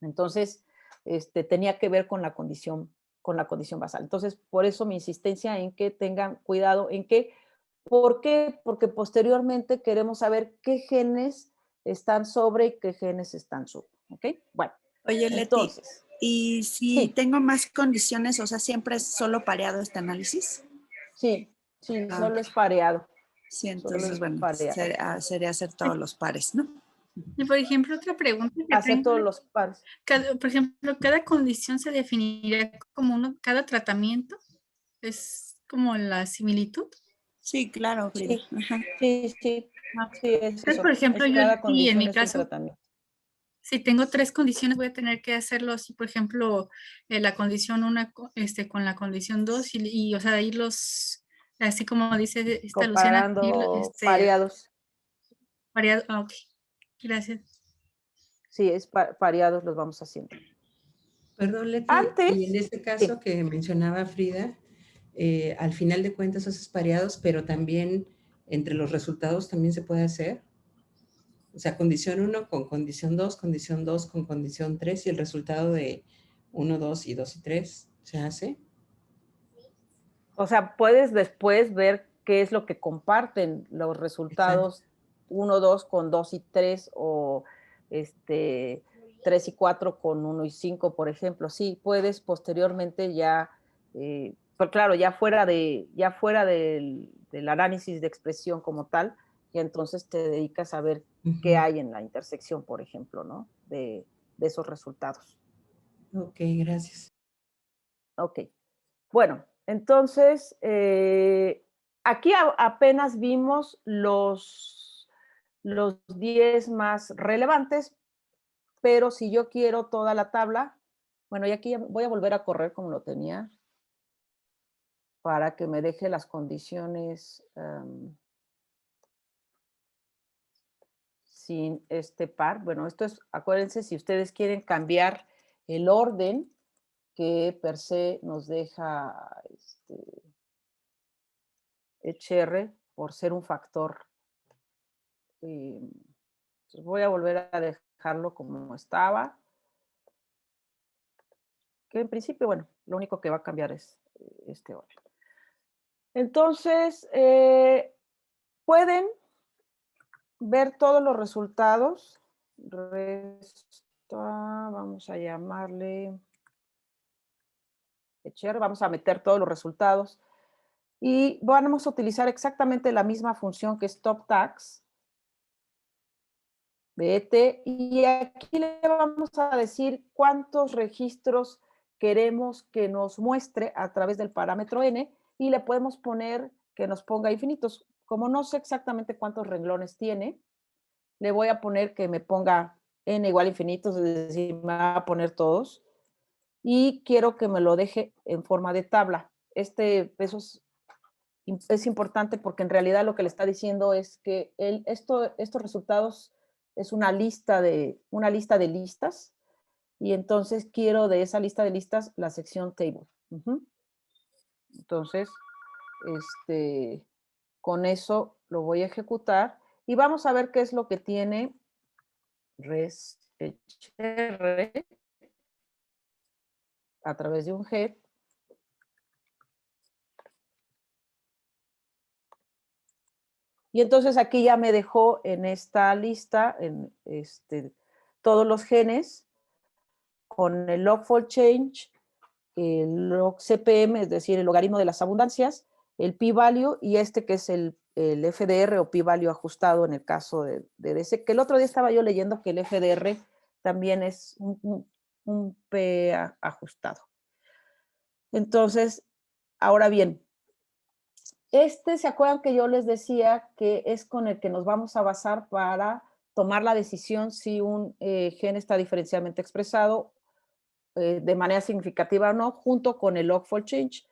Entonces, tenía que ver con la condición basal. Entonces, por eso mi insistencia en que tengan cuidado, ¿por qué? Porque posteriormente queremos saber qué genes están sobre y qué genes están sub. ¿Ok? Bueno, Oye, Leti, entonces. Y si Sí, tengo más condiciones, o sea, siempre es solo pareado este análisis. sí, Ah, solo ok. es pareado, Sí, solo entonces, es bueno, pareado. sería hacer todos los pares, ¿no? Y por ejemplo, otra pregunta que Hacer tengo, todos los pares. por ejemplo, cada condición se definirá como cada tratamiento, es como la similitud. Sí, claro, Frida. Sí, Ajá. sí, sí, Ah, sí, es entonces, por eso. ejemplo, Es yo cada y en condición mi es un caso, tratamiento. si tengo 3 condiciones, voy a tener que hacerlo así, por ejemplo, la condición 1 con la condición 2 y, o sea, irlos, así como dice esta Luciana, Comparando pareados. variado. Ah, ok, gracias. Sí, es pareados los vamos haciendo. Perdón, Leti, y en Antes, este caso sí, que mencionaba Frida, al final de cuentas esos pareados, pero también entre los resultados también se puede hacer. O sea, condición 1 con condición 2 con condición 3 y el resultado de 1, 2 y 2 y 3 se hace. o sea, puedes después ver qué es lo que comparten los Exacto. resultados 1, 2 con 2 y 3 o 3 y 4 con 1 y 5, por ejemplo. Sí, puedes posteriormente ya, pero claro, ya fuera del análisis de expresión como tal, y entonces te dedicas a ver qué Ujú. hay en la intersección, por ejemplo, ¿no? De esos resultados. Ok, gracias. Ok. Bueno, entonces, aquí apenas vimos los 10 más relevantes, pero si yo quiero toda la tabla, bueno, y aquí voy a volver a correr como lo tenía para que me deje las condiciones sin este par. Bueno, esto es, acuérdense, si ustedes quieren cambiar el orden que per se nos deja HR por ser un factor. Voy a volver a dejarlo como estaba, que en principio, bueno, lo único que va a cambiar es este orden. Entonces, pueden ver todos los resultados. Vamos a llamarle HR, vamos a meter todos los resultados y vamos a utilizar exactamente la misma función que es top tags de ET y aquí le vamos a decir cuántos registros queremos que nos muestre a través del parámetro n y le podemos poner que nos ponga infinitos. Como no sé exactamente cuántos renglones tiene, le voy a poner que me ponga n igual a infinitos, es decir, me va a poner todos y quiero que me lo deje en forma de tabla. Eso es importante porque en realidad lo que le está diciendo es que estos resultados es una lista de listas y entonces quiero de esa lista de listas la sección table. Entonces, con eso lo voy a ejecutar y vamos a ver qué es lo que tiene res.hr a través de un head. Y entonces aquí ya me dejó en esta lista todos los genes con el log4 change, el log CPM, es decir, el logaritmo de las abundancias, el p-value y que es el FDR o p-value ajustado en el caso de DC, que el otro día estaba yo leyendo que el FDR también es un P ajustado. Entonces, ahora bien, ¿se acuerdan que yo les decía que es con el que nos vamos a basar para tomar la decisión si un gen está diferencialmente expresado de manera significativa o no, junto con el log4 change?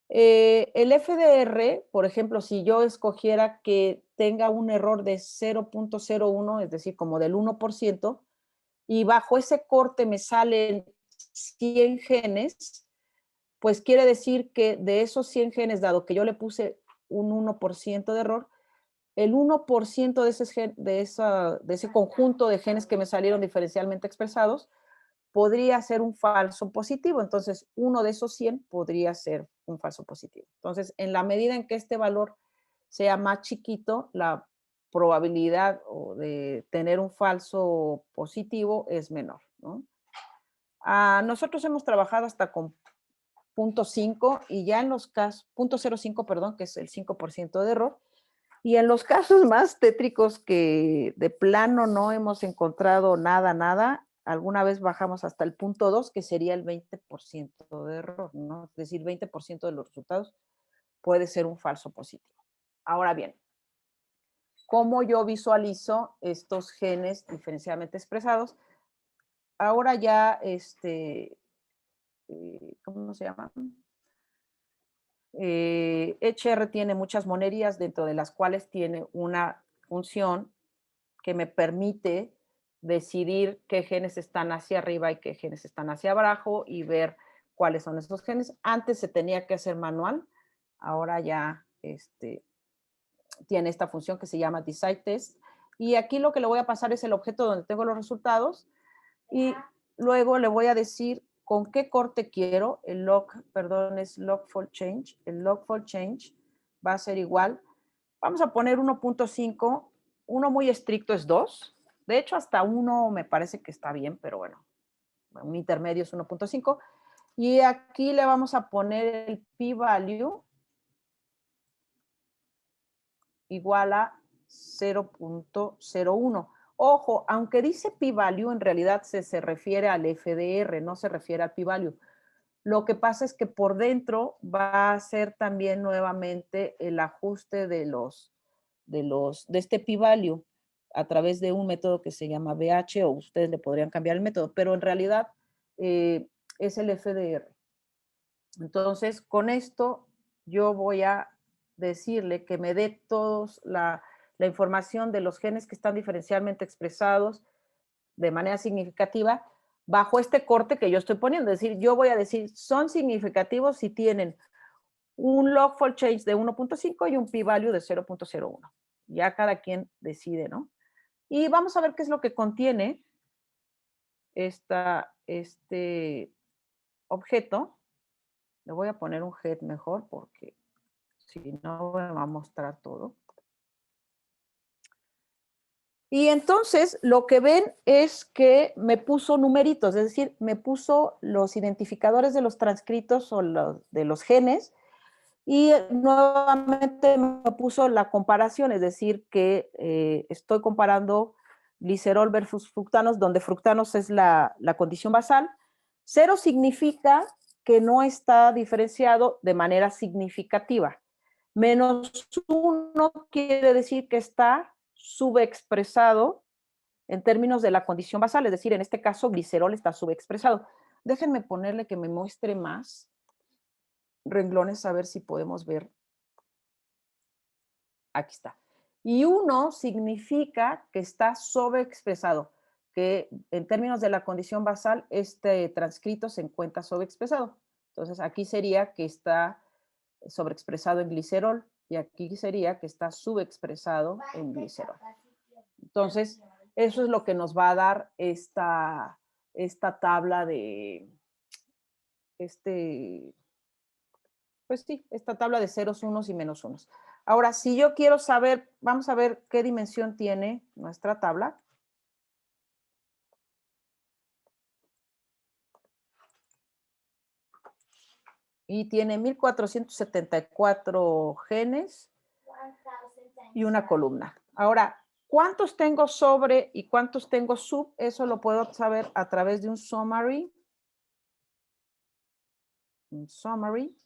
El FDR, por ejemplo, si yo escogiera que tenga un error de 0.01, es decir, como del 1%, y bajo ese corte me salen 100 genes, pues quiere decir que de esos 100 genes, dado que yo le puse un 1% de error, el 1% de ese conjunto de genes que me salieron diferencialmente expresados podría ser un falso positivo. Entonces, uno de esos 100 podría ser un falso positivo. Entonces, en la medida en que este valor sea más chiquito, la probabilidad de tener un falso positivo es menor, ¿no? Nosotros hemos trabajado hasta con 0.5 y ya en los casos, 0.05, perdón, que es el 5% de error. Y en los casos más tétricos que de plano no hemos encontrado nada, alguna vez bajamos hasta el 0.2, que sería el 20% de error, ¿no? Es decir, 20% de los resultados puede ser un falso positivo. Ahora bien, ¿cómo yo visualizo estos genes diferenciadamente expresados? Ahora ya, ¿cómo se llama? HR tiene muchas monerías, dentro de las cuales tiene una función que me permite decidir qué genes están hacia arriba y qué genes están hacia abajo y ver cuáles son esos genes. Antes se tenía que hacer manual, ahora ya tiene esta función que se llama Decide Test. Y aquí lo que le voy a pasar es el objeto donde tengo los resultados y luego le voy a decir con qué corte quiero. El log, perdón, es log-fold change. El log-fold change va a ser igual. Vamos a poner 1.5. Uno muy estricto es 2. De hecho, hasta 1 me parece que está bien, pero bueno, un intermedio es 1.5. Y aquí le vamos a poner el p-value igual a 0.01. Ojo, aunque dice p-value, en realidad se refiere al FDR, no se refiere al p-value. Lo que pasa es que por dentro va a ser también nuevamente el ajuste de este p-value a través de un método que se llama BH, o ustedes le podrían cambiar el método, pero en realidad es el FDR. Entonces, con esto yo voy a decirle que me dé todos la información de los genes que están diferencialmente expresados de manera significativa bajo este corte que yo estoy poniendo. Es decir, yo voy a decir, son significativos si tienen un log-fold change de 1.5 y un p-value de 0.01. Ya cada quien decide, ¿no? Y vamos a ver qué es lo que contiene este objeto. Le voy a poner un head mejor porque si no me va a mostrar todo. Y entonces lo que ven es que me puso numeritos, es decir, me puso los identificadores de los transcritos o de los genes y nuevamente me puso la comparación, es decir, que estoy comparando glicerol versus fructanos, donde fructanos es la condición basal. 0 significa que no está diferenciado de manera significativa. -1 quiere decir que está subexpresado en términos de la condición basal, es decir, en este caso glicerol está subexpresado. Déjenme ponerle que me muestre más renglones a ver si podemos ver. Aquí está. Y 1 significa que está sobreexpresado, que en términos de la condición basal, este transcrito se encuentra sobreexpresado. Entonces, aquí sería que está sobreexpresado en glicerol y aquí sería que está subexpresado en glicerol. Entonces, eso es lo que nos va a dar esta tabla de, pues sí, esta tabla de ceros, unos y menos unos. Ahora, si yo quiero saber, vamos a ver qué dimensión tiene nuestra tabla. Y tiene 1474 genes y una columna. Ahora, ¿cuántos tengo sobre y cuántos tengo sub? Eso lo puedo saber a través de un summary. Un summary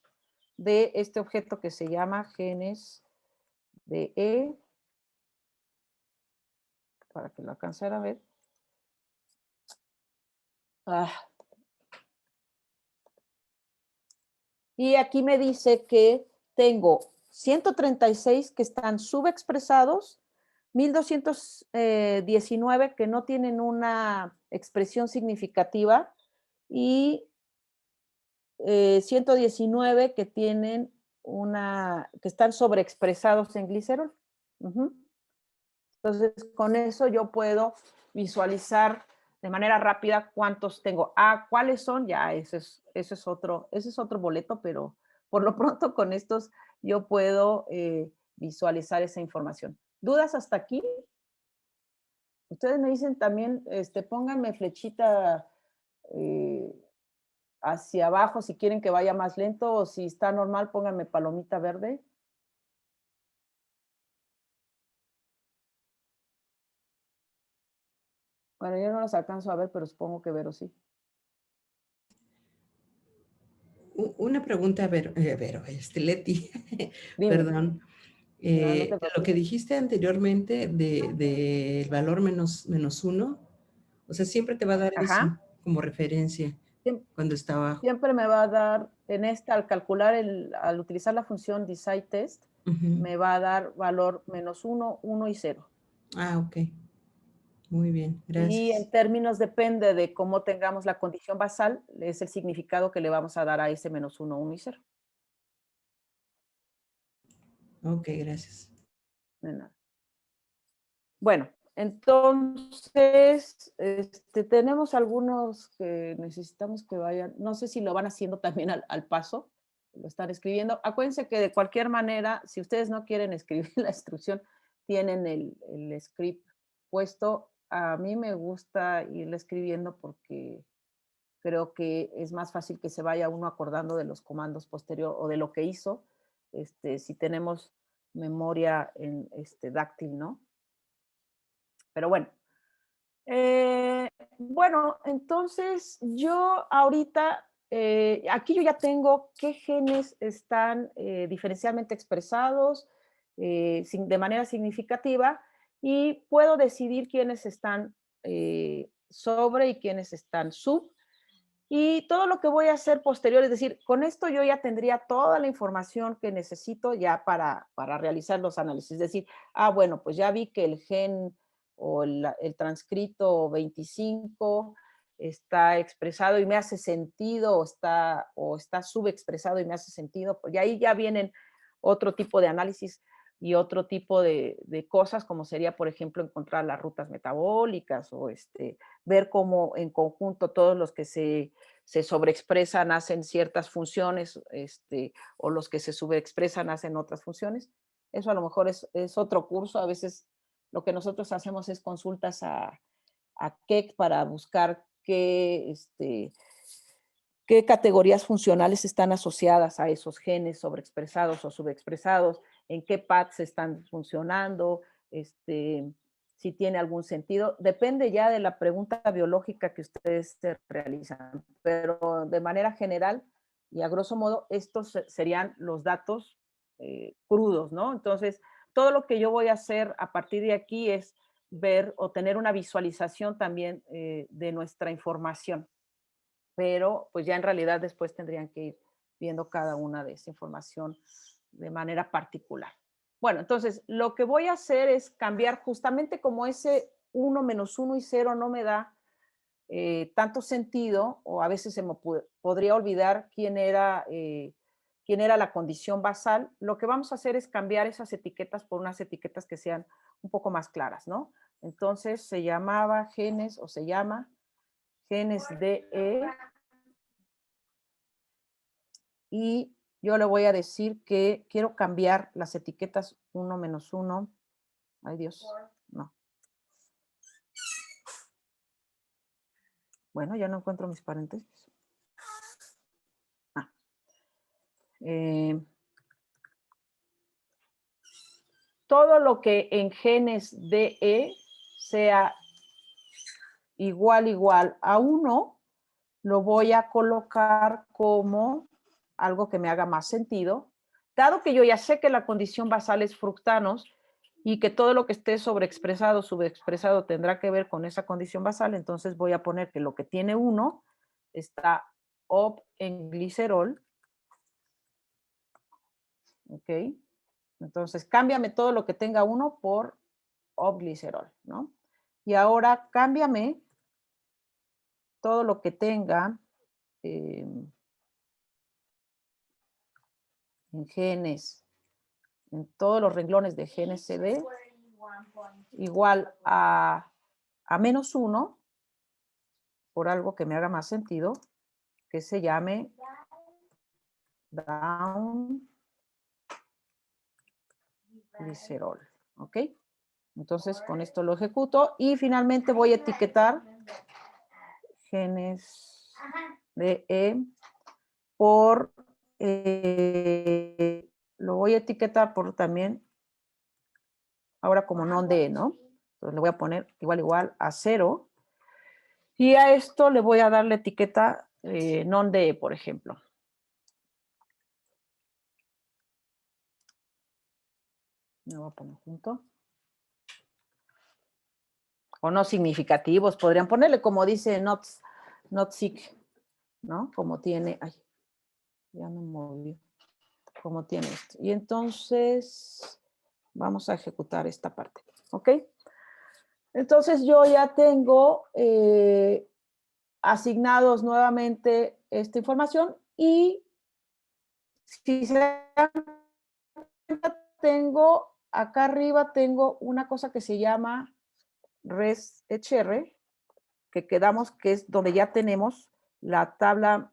de este objeto que se llama genes de E, para que lo alcancen a ver. Y aquí me dice que tengo 136 que están subexpresados, 1219 que no tienen una expresión significativa y 119 que tienen que están sobreexpresados en glicerol. Entonces, con eso yo puedo visualizar de manera rápida cuántos tengo. ¿Cuáles son? Ya, ese es otro boleto, pero por lo pronto con estos yo puedo visualizar esa información. ¿Dudas hasta aquí? Ustedes me dicen también, pónganme flechita hacia abajo si quieren que vaya más lento, o si está normal, pónganme palomita verde. Bueno, yo no los alcanzo a ver, pero supongo que Vero sí. Una pregunta, Leti, Dime. perdón. No, no te Lo que preocupes. dijiste anteriormente del valor menos 1, o sea, siempre te va a dar eso Ajá. como referencia cuando está abajo. Siempre me va a dar, en esta, al calcular, al utilizar la función decide_test, me va a dar valor -1, 1 y 0. Ah, ok. Muy bien, Y en gracias. términos, depende de cómo tengamos la condición basal, es el significado que le vamos a dar a ese -1, 1 y 0. Ok, gracias. De nada. Bueno, entonces, tenemos algunos que necesitamos que vayan, no sé si lo van haciendo también al paso, lo están escribiendo. Acuérdense que de cualquier manera, si ustedes no quieren escribir la instrucción, tienen el script puesto. A mí me gusta irle escribiendo porque creo que es más fácil que se vaya uno acordando de los comandos posterior o de lo que hizo, si tenemos memoria en dáctil, ¿no? Pero bueno. Bueno, entonces yo ahorita, aquí yo ya tengo qué genes están diferencialmente expresados de manera significativa, y puedo decidir quiénes están sobre y quiénes están sub. Y todo lo que voy a hacer posterior, es decir, con esto yo ya tendría toda la información que necesito ya para realizar los análisis. Es decir, bueno, pues ya vi que el gen o el transcrito 25 está expresado y me hace sentido, o está subexpresado y me hace sentido, pues ahí ya vienen otro tipo de análisis y otro tipo de cosas, como sería, por ejemplo, encontrar las rutas metabólicas, o ver cómo en conjunto todos los que se sobreexpresan hacen ciertas funciones, o los que se subexpresan hacen otras funciones. Eso a lo mejor es otro curso. A veces lo que nosotros hacemos es consultas a Keck para buscar qué categorías funcionales están asociadas a esos genes sobreexpresados o subexpresados, en qué paths están funcionando, si tiene algún sentido. Depende ya de la pregunta biológica que ustedes se realizan, pero de manera general y a grosso modo, estos serían los datos crudos, ¿no? Entonces, todo lo que yo voy a hacer a partir de aquí es ver o tener una visualización también de nuestra información, pero pues ya en realidad después tendrían que ir viendo cada una de esa información de manera particular. Bueno, entonces lo que voy a hacer es cambiar, justamente como ese 1 menos 1 y 0 no me da tanto sentido, o a veces se me podría olvidar quién era la condición basal. Lo que vamos a hacer es cambiar esas etiquetas por unas etiquetas que sean un poco más claras, ¿no? Entonces se llama genes DE, y yo le voy a decir que quiero cambiar las etiquetas 1 menos 1. Ay, Dios, no. Bueno, ya no encuentro mis paréntesis. Todo lo que en genes DE sea igual a 1, lo voy a colocar como algo que me haga más sentido. Dado que yo ya sé que la condición basal es fructanos y que todo lo que esté sobreexpresado, subexpresado tendrá que ver con esa condición basal, entonces voy a poner que lo que tiene 1 está up en glicerol. ¿Ok? Entonces, cámbiame todo lo que tenga 1 por up-glicerol, ¿no? Y ahora cámbiame todo lo que tenga en genes, en todos los renglones de genes CD, igual a -1, por algo que me haga más sentido, que se llame down glicerol, ¿ok? Entonces, con esto lo ejecuto y finalmente voy a etiquetar genes DE por, lo voy a etiquetar por también, ahora como non-DE, ¿no? Entonces le voy a poner igual a 0. Y a esto le voy a dar la etiqueta non-DE, por ejemplo. Me voy a poner junto. O no significativos, podrían ponerle como dice not sick, ¿no? Como tiene, ay, ya me moví, como tiene esto. Y entonces vamos a ejecutar esta parte, ¿ok? Entonces yo ya tengo asignados nuevamente esta información y si se dan cuenta, tengo, acá arriba tengo una cosa que se llama res-hr, que quedamos que es donde ya tenemos la tabla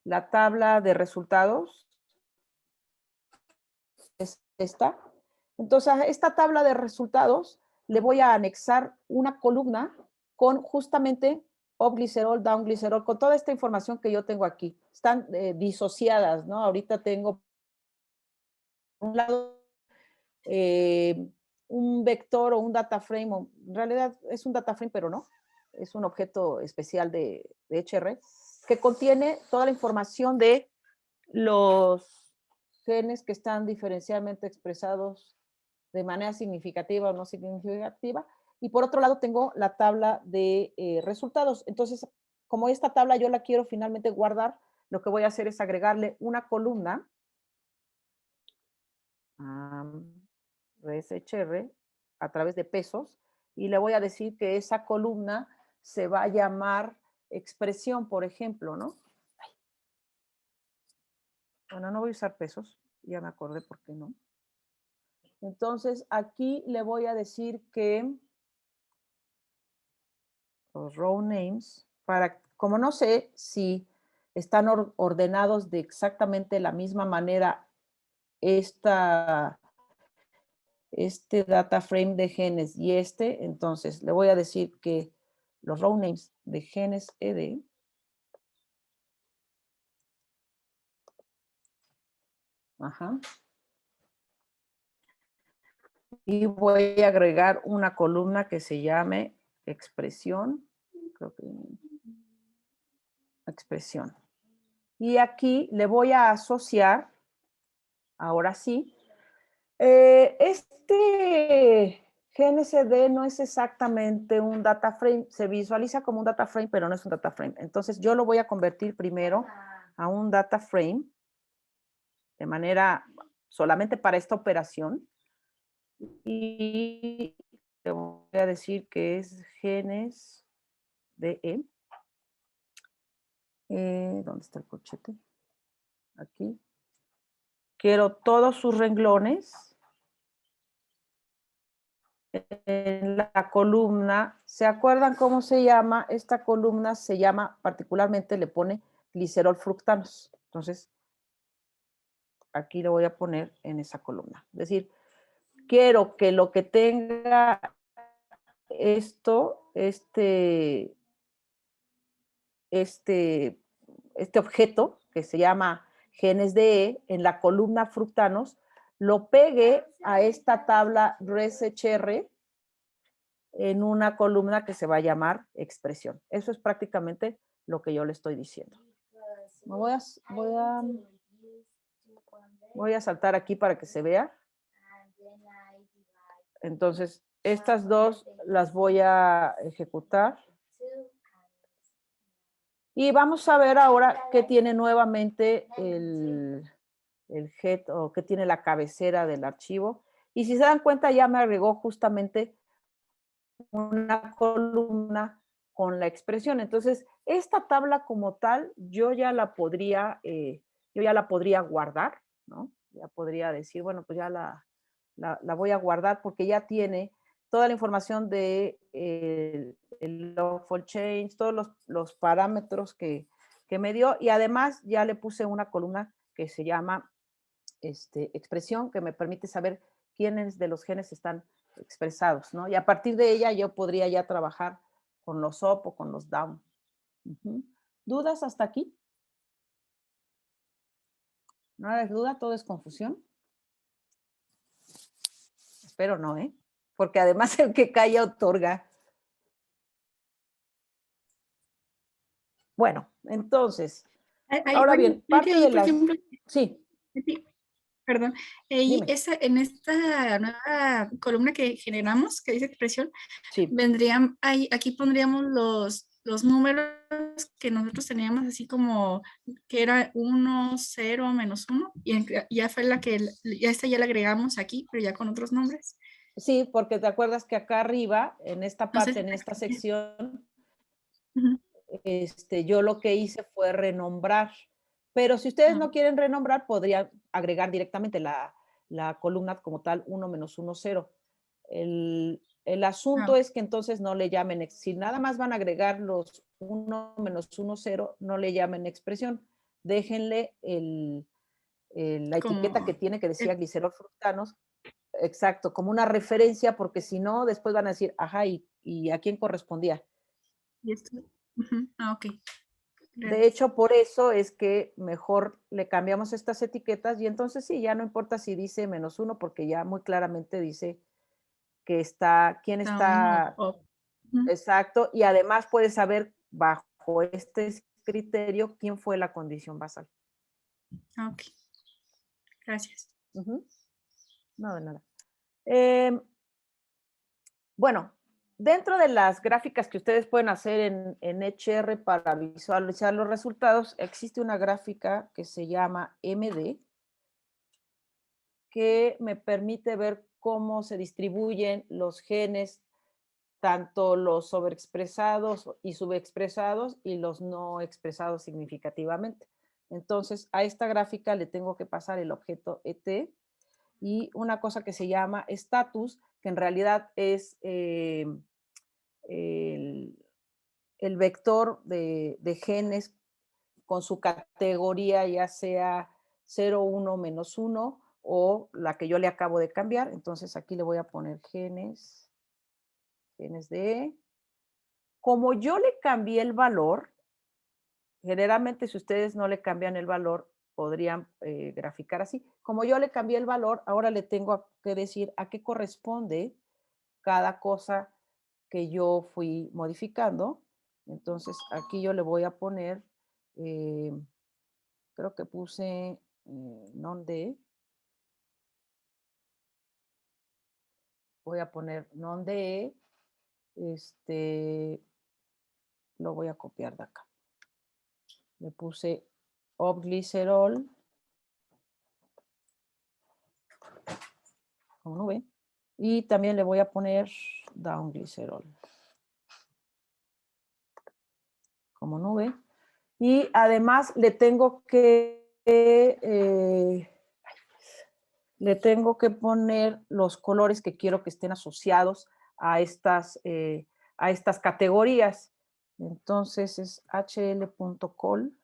de resultados. Es esta. Entonces, a esta tabla de resultados le voy a anexar una columna con justamente up-glicerol, down-glicerol, con toda esta información que yo tengo aquí. Están disociadas, ¿no? Ahorita tengo por un lado un vector o un data frame, o en realidad es un data frame, pero no, es un objeto especial de HR que contiene toda la información de los genes que están diferencialmente expresados de manera significativa o no significativa. Y por otro lado tengo la tabla de resultados. Entonces, como esta tabla yo la quiero finalmente guardar, lo que voy a hacer es agregarle una columna res-hr a través de pesos y le voy a decir que esa columna se va a llamar expresión, por ejemplo, ¿no? Bueno, no voy a usar pesos, ya me acordé por qué no. Entonces, aquí le voy a decir que los row names, como no sé si están ordenados de exactamente la misma manera este data frame de genes y entonces le voy a decir que los row names de genes ed y voy a agregar una columna que se llame expresión, creo que expresión. Y aquí le voy a asociar, ahora sí, este GNCD no es exactamente un data frame, se visualiza como un data frame, pero no es un data frame. Entonces yo lo voy a convertir primero a un data frame de manera solamente para esta operación. Y le voy a decir que es genes de ¿dónde está el corchete? Aquí. Quiero todos sus renglones en la columna. ¿Se acuerdan cómo se llama? Esta columna se llama, particularmente le pone glicerol fructanos. Entonces, aquí le voy a poner en esa columna. Es decir, quiero que lo que tenga esto, este objeto que se llama genes de en la columna fructanos, lo pegue a esta tabla res-hr en una columna que se va a llamar expresión. Eso es prácticamente lo que yo le estoy diciendo. Voy a saltar aquí para que se vea. Entonces, estas dos las voy a ejecutar. Y vamos a ver ahora qué tiene nuevamente el head o qué tiene la cabecera del archivo. Y si se dan cuenta, ya me agregó justamente una columna con la expresión. Entonces, esta tabla como tal, yo ya la podría guardar, ¿no? Ya podría decir, bueno, pues ya la voy a guardar porque ya tiene toda la información de el log4 change, todos los parámetros que me dio y además ya le puse una columna que se llama expresión que me permite saber quiénes de los genes están expresados, ¿no? Y a partir de ella yo podría ya trabajar con los up o con los down, Ujú. ¿Dudas hasta aquí? ¿Nada de duda? ¿Todo es confusión? Espero no, ¿eh? Porque además el que calla otorga. Bueno, entonces, ahora Oye, bien, parte de por las... ejemplo, Sí, sí, perdón, y dime. en esta nueva columna que generamos, que dice expresión, Sí, vendrían, aquí pondríamos los números que nosotros teníamos así como que era 1, 0, -1, y ya fue ya esta ya la agregamos aquí, pero ya con otros nombres. sí, porque te acuerdas que acá arriba, en esta No sé parte, si en me esta expliqué. sección, Ujú. yo lo que hice fue renombrar. Pero si ustedes Ah, no quieren renombrar, podrían agregar directamente la columna como tal 1 menos 1, 0. El asunto ah, es que entonces no le llamen, si nada más van a agregar los 1 menos 1, 0, no le llamen expresión. Déjenle la etiqueta que como tiene que decía el, glicerol fructanos, exacto, como una referencia, porque si no, después van a decir, ajá, ¿y a quién correspondía? y esto. Ujú. Ah, ok. De Gracias. hecho, por eso es que mejor le cambiamos estas etiquetas y entonces sí, ya no importa si dice -1, porque ya muy claramente dice que está, quién Está uno. está Ujú. exacto, y además puedes saber bajo este criterio quién fue la condición basal. Ah, ok. Gracias. Ujú. No, de nada. Eh, bueno, dentro de las gráficas que ustedes pueden hacer en HR para visualizar los resultados, existe una gráfica que se llama MD, que me permite ver cómo se distribuyen los genes, tanto los sobreexpresados y subexpresados y los no expresados significativamente. Entonces, a esta gráfica le tengo que pasar el objeto ET y una cosa que se llama status, que en realidad es el, el vector de genes con su categoría, ya sea 0, 1, -1 o la que yo le acabo de cambiar. Entonces aquí le voy a poner genes, genes de... Como yo le cambié el valor, generalmente si ustedes no le cambian el valor, podrían graficar así. Como yo le cambié el valor, ahora le tengo que decir a qué corresponde cada cosa que yo fui modificando. Entonces aquí yo le voy a poner, creo que puse non-de, voy a poner non-de, lo voy a copiar de acá. Le puse obglicerol como nube y también le voy a poner downglicerol como nube. Y además le tengo que poner los colores que quiero que estén asociados a estas categorías. Entonces es hl.col.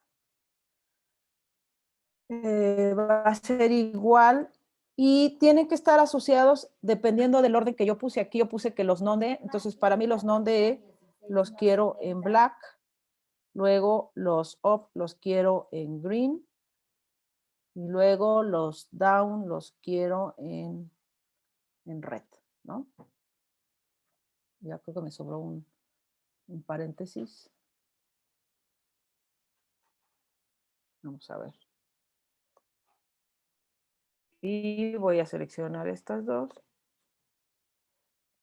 Va a ser igual y tienen que estar asociados dependiendo del orden que yo puse. Aquí yo puse que los non-de, entonces para mí los non-de los quiero en black, luego los up los quiero en green y luego los down los quiero en red, ¿no? Ya creo que me sobró un paréntesis. Vamos a ver. Y voy a seleccionar estas dos.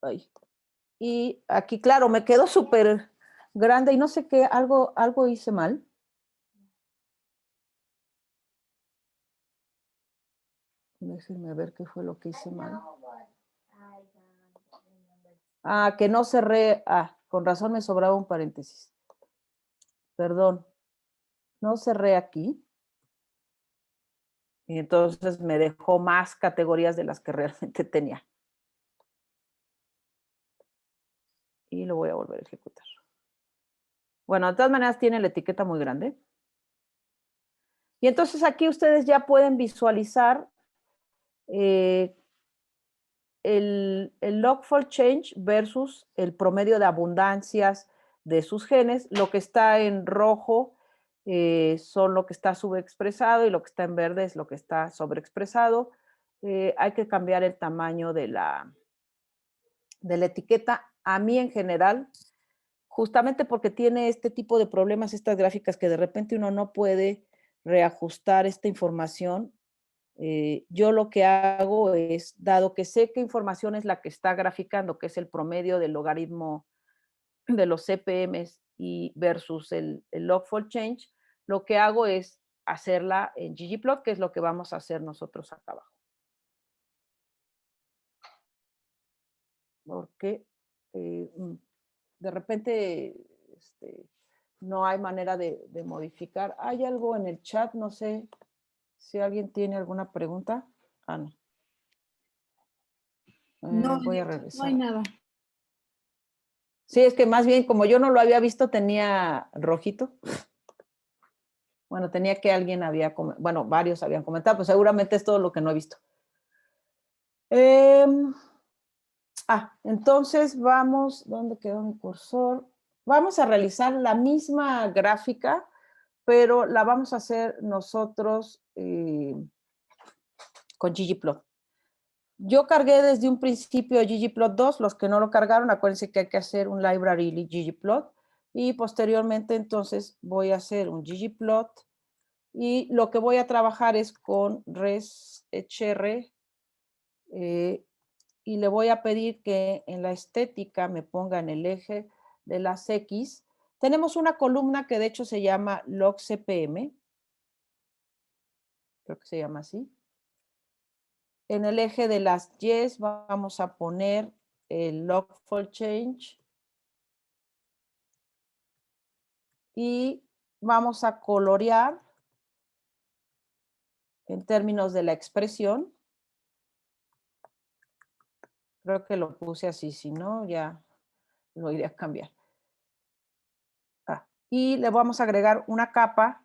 Ay. Y aquí, claro, me quedó súper grande y no sé qué, algo hice mal. Déjenme ver qué fue lo que hice mal. Ah, que no cerré. Ah, con razón me sobraba un paréntesis. Perdón, no cerré aquí. Y entonces me dejó más categorías de las que realmente tenía. Y lo voy a volver a ejecutar. Bueno, de todas maneras tiene la etiqueta muy grande. Y entonces aquí ustedes ya pueden visualizar el log4change versus el promedio de abundancias de sus genes. Lo que está en rojo son lo que está subexpresado y lo que está en verde es lo que está sobreexpresado. Hay que cambiar el tamaño de la etiqueta. A mí en general, justamente porque tiene este tipo de problemas, estas gráficas que de repente uno no puede reajustar esta información, yo lo que hago es, dado que sé qué información es la que está graficando, que es el promedio del logaritmo de los CPMs y versus el log4 change, lo que hago es hacerla en ggplot, que es lo que vamos a hacer nosotros acá abajo. Porque de repente no hay manera de modificar. ¿Hay algo en el chat? No sé si alguien tiene alguna pregunta. Ah, no. No, Voy a no regresar. hay nada. Sí, es que más bien, como yo no lo había visto, tenía rojito. Bueno, tenía que alguien había, bueno, varios habían comentado, pues seguramente es todo lo que no he visto. Entonces vamos, ¿dónde quedó mi cursor? Vamos a realizar la misma gráfica, pero la vamos a hacer nosotros con ggplot. Yo cargué desde un principio ggplot 2, los que no lo cargaron, acuérdense que hay que hacer un library ggplot, y posteriormente entonces voy a hacer un ggplot, y lo que voy a trabajar es con reshr, y le voy a pedir que en la estética me ponga en el eje de las X. Tenemos una columna que de hecho se llama log CPM, creo que se llama así. En el eje de las Y vamos a poner el log4 change y vamos a colorear en términos de la expresión. Creo que lo puse así, si no ya lo iré a cambiar. Y le vamos a agregar una capa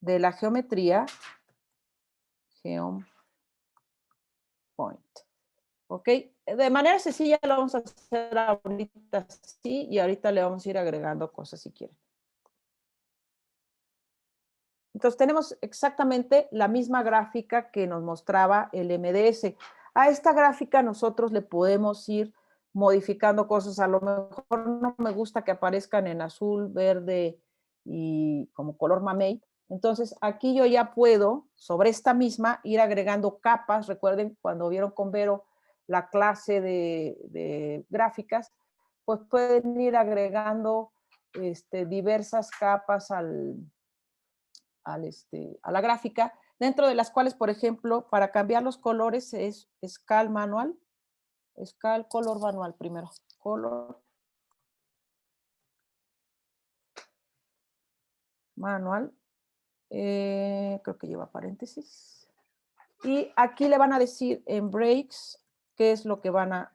de la geometría, geom point. ¿Ok? De manera sencilla lo vamos a hacer ahorita así y ahorita le vamos a ir agregando cosas si quieren. Entonces tenemos exactamente la misma gráfica que nos mostraba el MDS. A esta gráfica nosotros le podemos ir modificando cosas. A lo mejor no me gusta que aparezcan en azul, verde y como color mamey. Entonces aquí yo ya puedo, sobre esta misma, ir agregando capas. Recuerden cuando vieron con Vero la clase de gráficas, pues pueden ir agregando diversas capas a la gráfica, dentro de las cuales, por ejemplo, para cambiar los colores es Scal manual, Scal color manual primero, color manual, creo que lleva paréntesis, y aquí le van a decir en breaks qué es lo que van a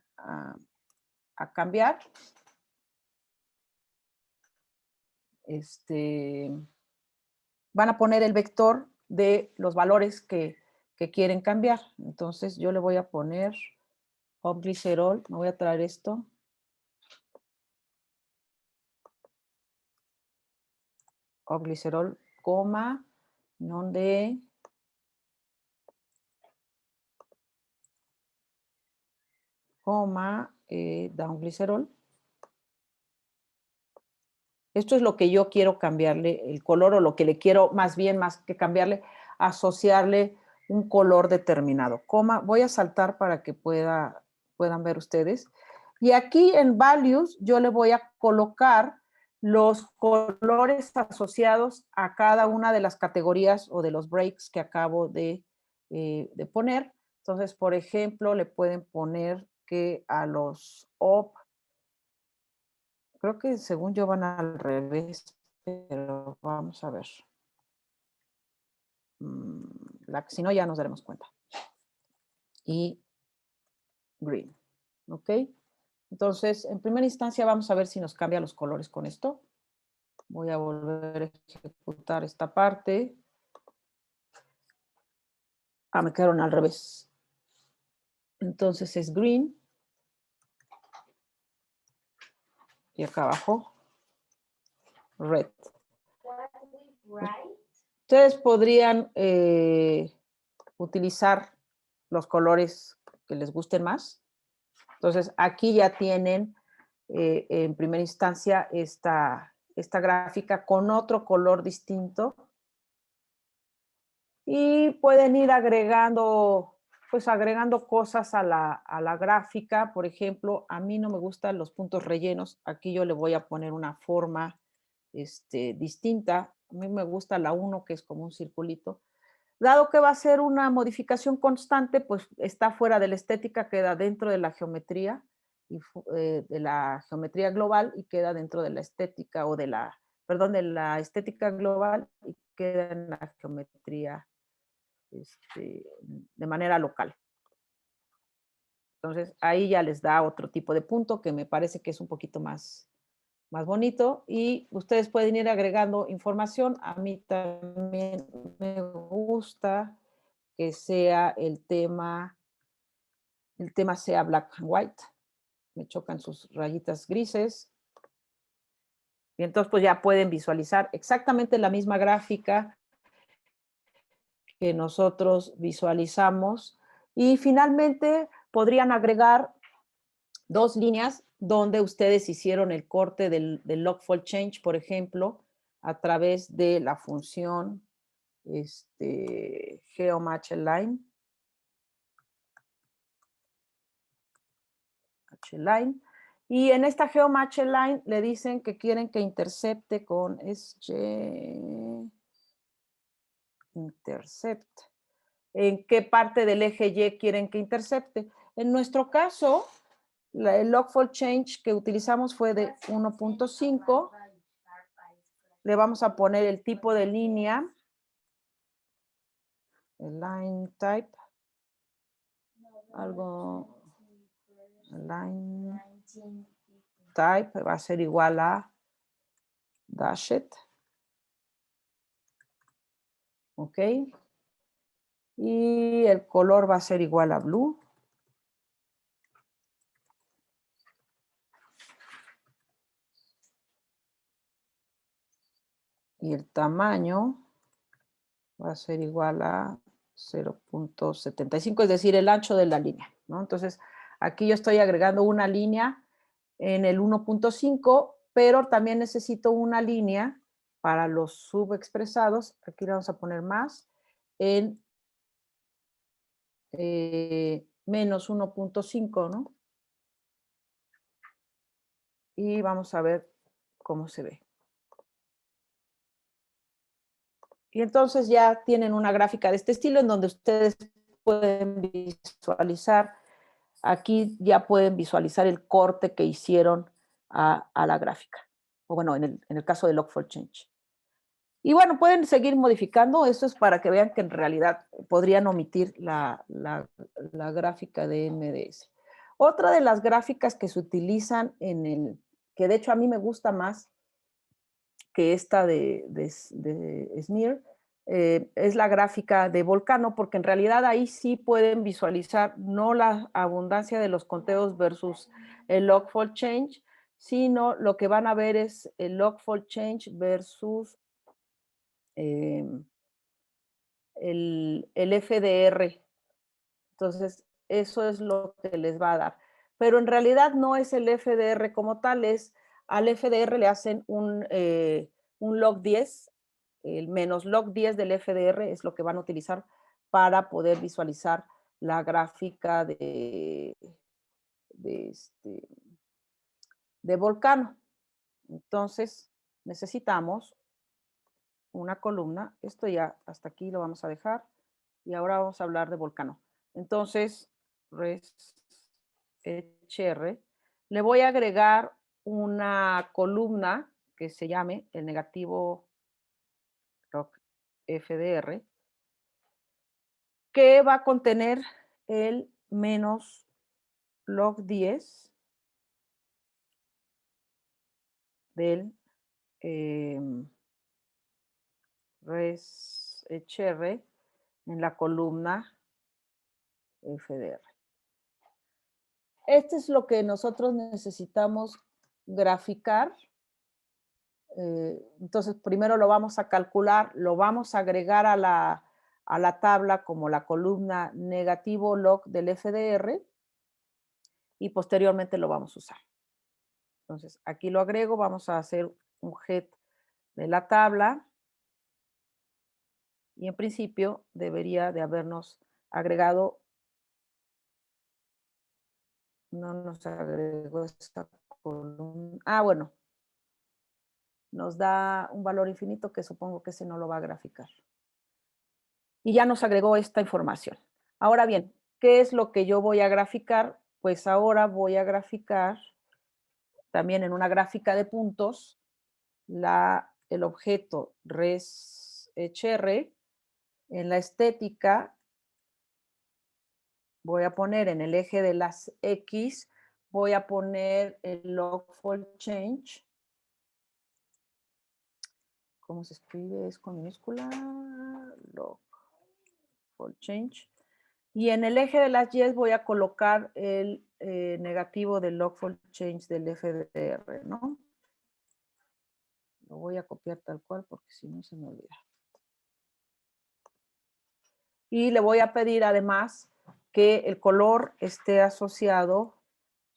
cambiar. Van a poner el vector de los valores que quieren cambiar. Entonces yo le voy a poner glicerol, me voy a traer esto. Glicerol, coma, donde coma, downglicerol. Esto es lo que yo quiero cambiarle el color, o lo que le quiero más bien, más que cambiarle, asociarle un color determinado. Coma, voy a saltar para que puedan ver ustedes. Y aquí en values yo le voy a colocar los colores asociados a cada una de las categorías o de los breaks que acabo de poner. Entonces, por ejemplo, le pueden poner que a los op, creo que según yo van al revés, pero vamos a ver. Si no, ya nos daremos cuenta. Y green, ¿ok? Entonces, en primera instancia vamos a ver si nos cambia los colores con esto. Voy a volver a ejecutar esta parte. Me quedaron al revés. Entonces es green. Y acá abajo red. Ustedes podrían utilizar los colores que les gusten más. Entonces, aquí ya tienen en primera instancia esta gráfica con otro color distinto. Y pueden ir agregando, pues agregando cosas a la gráfica. Por ejemplo, a mí no me gustan los puntos rellenos. Aquí yo le voy a poner una forma distinta. A mí me gusta la 1, que es como un circulito. Dado que va a ser una modificación constante, pues está fuera de la estética, queda dentro de la geometría, de la geometría global, y queda dentro de la estética, o de la, perdón, de la estética global, y queda en la geometría de manera local. Entonces, ahí ya les da otro tipo de punto que me parece que es un poquito más bonito, y ustedes pueden ir agregando información. A mí también me gusta que sea el tema sea black and white. Me chocan sus rayitas grises. Y entonces pues ya pueden visualizar exactamente la misma gráfica que nosotros visualizamos. Y finalmente podrían agregar 2 líneas donde ustedes hicieron el corte del log-fold change, por ejemplo, a través de la función geomatch-align. Y en esta geomatch-align le dicen que quieren que intercepte con intercept. ¿En qué parte del eje Y quieren que intercepte? En nuestro caso, el log-fold change que utilizamos fue de 1.5. Le vamos a poner el tipo de línea, el line type, algo, line type va a ser igual a dashed. Ok. Y el color va a ser igual a blue. Y el tamaño va a ser igual a 0.75, es decir, el ancho de la línea, ¿no? Entonces, aquí yo estoy agregando una línea en el 1.5, pero también necesito una línea para los subexpresados. Aquí le vamos a poner más en menos 1.5, ¿no? Y vamos a ver cómo se ve. Y entonces ya tienen una gráfica de este estilo en donde ustedes pueden visualizar, aquí ya pueden visualizar el corte que hicieron a la gráfica. O bueno, en el caso de log-fold change. Y bueno, pueden seguir modificando. Esto es para que vean que en realidad podrían omitir la gráfica de MDS. Otra de las gráficas que se utilizan que de hecho a mí me gusta más que esta de Smear, es la gráfica de Volcano, porque en realidad ahí sí pueden visualizar no la abundancia de los conteos versus el log-fold change, sino lo que van a ver es el log-fold change versus el FDR. Entonces, eso es lo que les va a dar. Pero en realidad no es el FDR como tal, al FDR le hacen un log 10, el menos log 10 del FDR es lo que van a utilizar para poder visualizar la gráfica de Volcano. Entonces, necesitamos una columna. Esto ya hasta aquí lo vamos a dejar. Y ahora vamos a hablar de Volcano. Entonces, res-hr, le voy a agregar una columna que se llame el negativo log FDR, que va a contener el menos log 10 del res-hr en la columna FDR. Este es lo que nosotros necesitamos graficar Entonces, primero lo vamos a calcular, lo vamos a agregar a la tabla como la columna negativo log del FDR y posteriormente lo vamos a usar. Entonces, aquí lo agrego, vamos a hacer un head de la tabla y en principio debería de habernos agregado, no nos agregó esta columna. Ah, bueno, nos da un valor infinito que supongo que ese no lo va a graficar. Y ya nos agregó esta información. Ahora bien, ¿qué es lo que yo voy a graficar? Pues ahora voy a graficar también en una gráfica de puntos el objeto res_hr. En la estética voy a poner en el eje de las X, voy a poner el log_fold_change. ¿Cómo se escribe? Es con minúscula. Log_fold_change. Y en el eje de las Y voy a colocar el negativo del log_fold_change del FDR, ¿no? Lo voy a copiar tal cual porque si no se me olvida. Y le voy a pedir además que el color esté asociado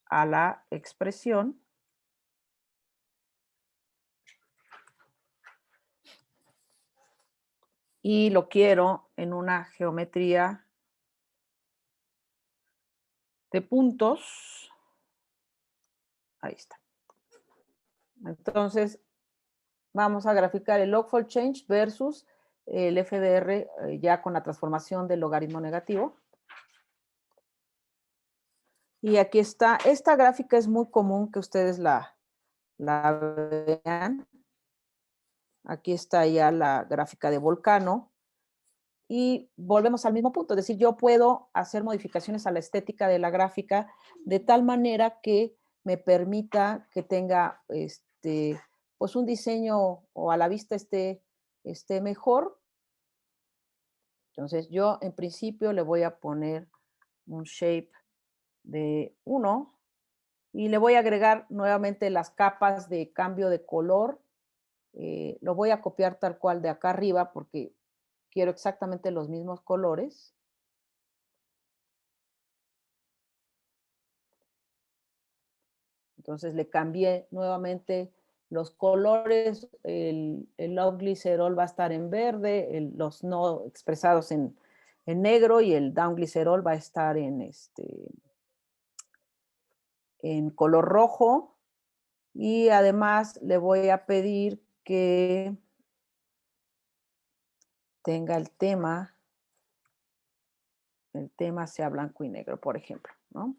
a la expresión. Y lo quiero en una geometría de puntos. Ahí está. Entonces, vamos a graficar el log_fold_change versus el FDR ya con la transformación del logaritmo negativo. Y aquí está. Esta gráfica es muy común que ustedes la vean. Aquí está ya la gráfica de Volcano. Y volvemos al mismo punto. Es decir, yo puedo hacer modificaciones a la estética de la gráfica de tal manera que me permita que tenga pues un diseño o a la vista esté mejor. Entonces yo en principio le voy a poner un shape de 1 y le voy a agregar nuevamente las capas de cambio de color. Lo voy a copiar tal cual de acá arriba porque quiero exactamente los mismos colores. Entonces le cambié nuevamente los colores, el log glicerol va a estar en verde, los no expresados en negro y el down glicerol va a estar en color rojo. Y además le voy a pedir que tenga el tema sea blanco y negro, por ejemplo, ¿no?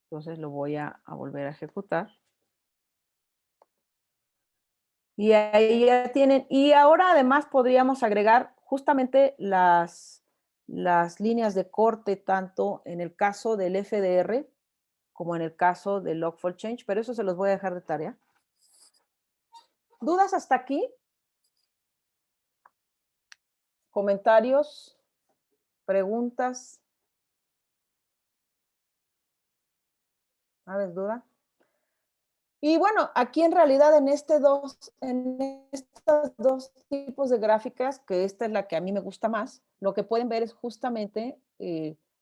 Entonces lo voy a volver a ejecutar. Y ahí ya tienen. Y ahora además podríamos agregar justamente las líneas de corte, tanto en el caso del FDR como en el caso del log_fold_change, pero eso se los voy a dejar de tarea. ¿Dudas hasta aquí? ¿Comentarios? ¿Preguntas? ¿Sabes duda? Y bueno, aquí en realidad en estos dos tipos de gráficas, que esta es la que a mí me gusta más, lo que pueden ver es justamente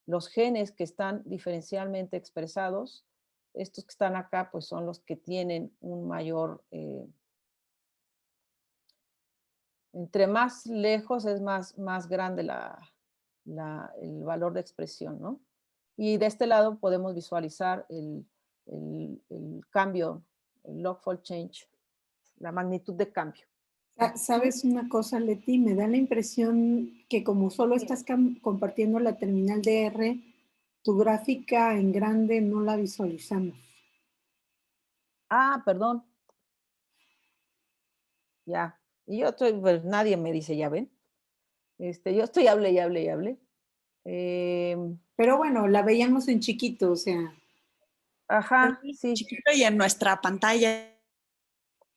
los genes que están diferencialmente expresados. Estos que están acá, pues son los que tienen un mayor, entre más lejos es más grande el valor de expresión, ¿no? Y de este lado podemos visualizar el cambio, el log_fold_change, la magnitud de cambio. ¿Sabes una cosa, Leti? Me da la impresión que como solo estás compartiendo la terminal de R, tu gráfica en grande no la visualizamos. Ah, perdón. Ya. Y yo estoy, pues nadie me dice, ya ven. Yo estoy hable y hable y hable. Pero bueno, la veíamos en chiquito, o sea. Ajá, sí. Chiquito y en nuestra pantalla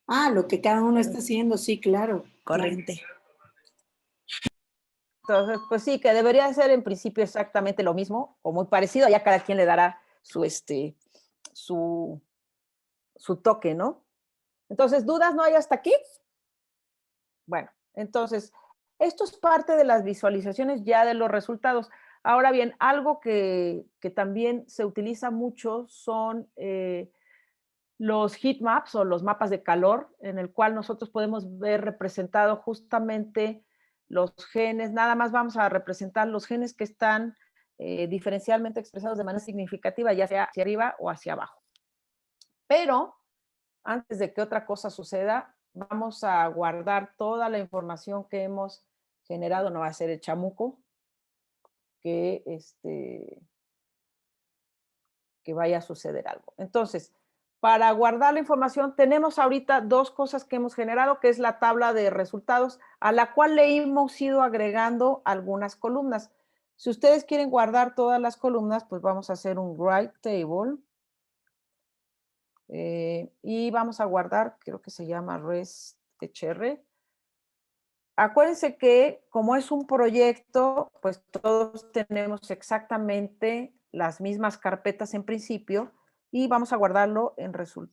Ah, lo que cada uno está haciendo, sí, claro. corriente. Entonces, pues sí, que debería ser en principio exactamente lo mismo o muy parecido, ya cada quien le dará su su toque, ¿no? Entonces, ¿dudas no hay hasta aquí? Bueno, entonces, esto es parte de las visualizaciones ya de los resultados. Ahora bien, algo que también se utiliza mucho son los heat maps o los mapas de calor, en el cual nosotros podemos ver representado justamente los genes. Nada más vamos a representar los genes que están diferencialmente expresados de manera significativa, ya sea hacia arriba o hacia abajo. Pero antes de que otra cosa suceda, vamos a guardar toda la información que hemos generado. No va a ser el chamuco que vaya a suceder algo. Entonces, para guardar la información, tenemos ahorita dos cosas que hemos generado, que es la tabla de resultados, a la cual le hemos ido agregando algunas columnas. Si ustedes quieren guardar todas las columnas, pues vamos a hacer un write table. Y vamos a guardar, creo que se llama rest.hr. Acuérdense que como es un proyecto, pues todos tenemos exactamente las mismas carpetas en principio y vamos a guardarlo en creo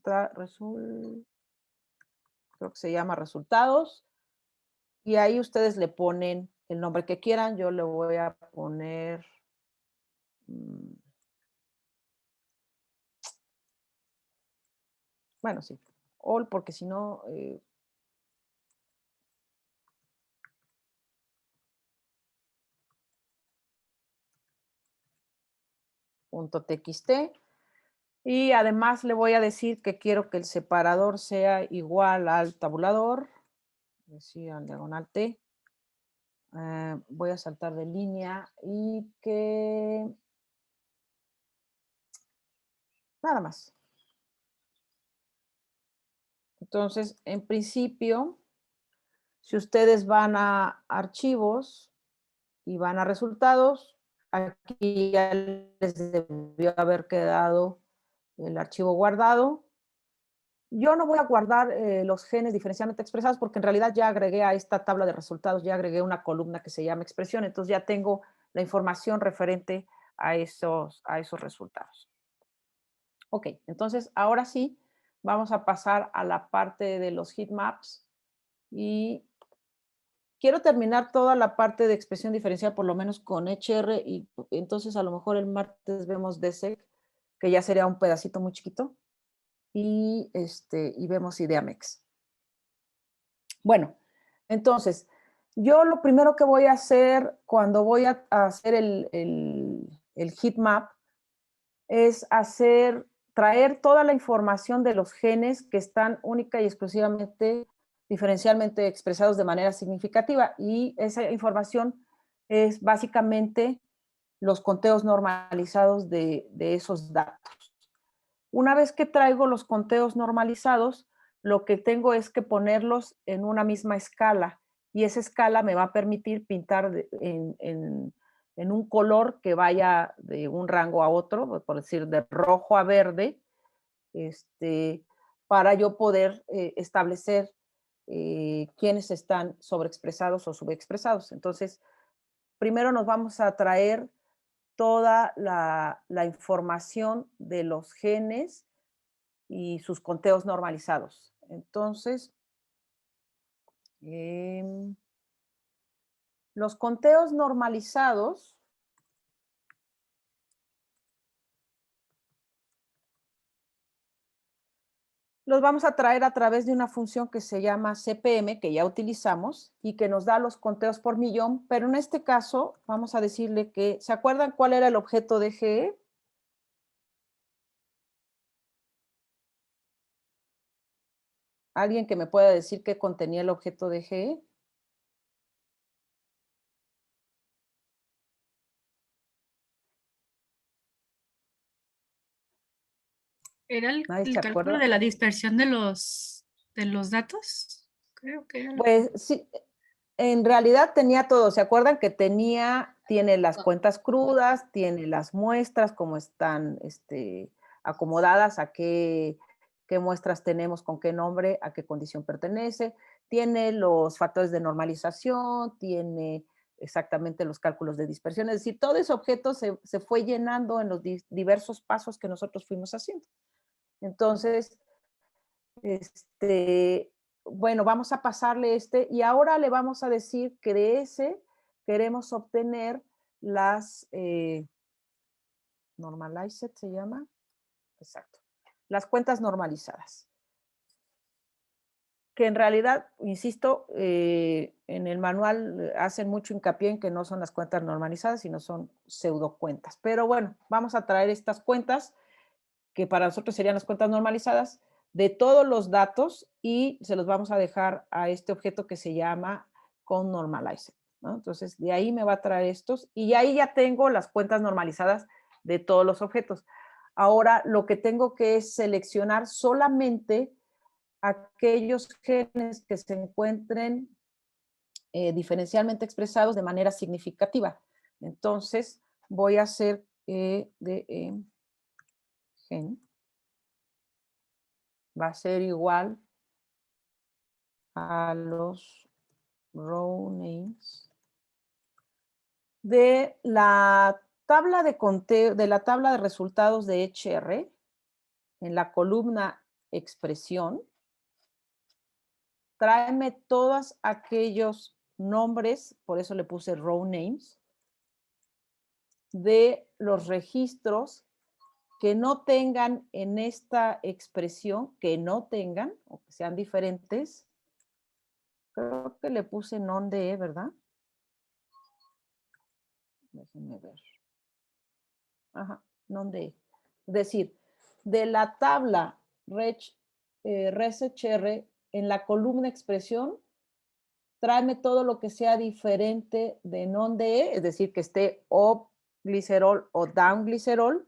que se llama resultados, y ahí ustedes le ponen el nombre que quieran. Yo le voy a poner bueno, sí, all, porque si no .txt. Y además le voy a decir que quiero que el separador sea igual al tabulador, decía diagonal T. Voy a saltar de línea y que nada más. Entonces, en principio, si ustedes van a archivos y van a resultados, aquí ya les debió haber quedado el archivo guardado. Yo no voy a guardar los genes diferencialmente expresados porque en realidad ya agregué a esta tabla de resultados, ya agregué una columna que se llama expresión, entonces ya tengo la información referente a esos resultados. Ok, entonces ahora sí vamos a pasar a la parte de los heat maps y quiero terminar toda la parte de expresión diferencial por lo menos con HR y entonces a lo mejor el martes vemos DSEC, que ya sería un pedacito muy chiquito. Y vemos IdeaMex. Bueno, entonces, yo lo primero que voy a hacer cuando voy a hacer el heat map es traer toda la información de los genes que están única y exclusivamente diferencialmente expresados de manera significativa, y esa información es básicamente los conteos normalizados de esos datos. Una vez que traigo los conteos normalizados, lo que tengo es que ponerlos en una misma escala, y esa escala me va a permitir pintar en un color que vaya de un rango a otro, por decir de rojo a verde, para yo poder establecer quiénes están sobreexpresados o subexpresados. Entonces, primero nos vamos a traer toda la información de los genes y sus conteos normalizados. Entonces, los conteos normalizados los vamos a traer a través de una función que se llama CPM, que ya utilizamos, y que nos da los conteos por millón, pero en este caso vamos a decirle que, ¿se acuerdan cuál era el objeto de GE? ¿Alguien que me pueda decir qué contenía el objeto de GE? ¿Era el ¿Nadie se cálculo acuerda? de la dispersión de los datos? Creo que era Pues sí, en realidad tenía todo. ¿Se acuerdan que tiene las cuentas crudas, tiene las muestras, cómo están acomodadas, a qué muestras tenemos, con qué nombre, a qué condición pertenece, tiene los factores de normalización, tiene exactamente los cálculos de dispersión, es decir, todo ese objeto se fue llenando en los diversos pasos que nosotros fuimos haciendo. Entonces, Bueno, vamos a pasarle y ahora le vamos a decir que de ese queremos obtener las normalized, se llama. Exacto. Las cuentas normalizadas. Que en realidad, insisto, en el manual hacen mucho hincapié en que no son las cuentas normalizadas, sino son pseudocuentas. Pero bueno, vamos a traer estas cuentas, que para nosotros serían las cuentas normalizadas, de todos los datos y se los vamos a dejar a este objeto que se llama countNormalized, ¿no? Entonces, de ahí me va a traer estos y ahí ya tengo las cuentas normalizadas de todos los objetos. Ahora, lo que tengo que es seleccionar solamente aquellos genes que se encuentren diferencialmente expresados de manera significativa. Entonces, voy a hacer gen. Va a ser igual a los row names de la tabla de conteo, de la tabla de resultados de HR, en la columna expresión. Tráeme todos aquellos nombres, por eso le puse row names, de los registros que no tengan en esta expresión, que no tengan, o que sean diferentes. Creo que le puse non-de, ¿verdad? Déjenme ver. Ajá, non-de. Es decir, de la tabla ResHR en la columna expresión, tráeme todo lo que sea diferente de non-de, es decir, que esté up-glicerol o down-glicerol,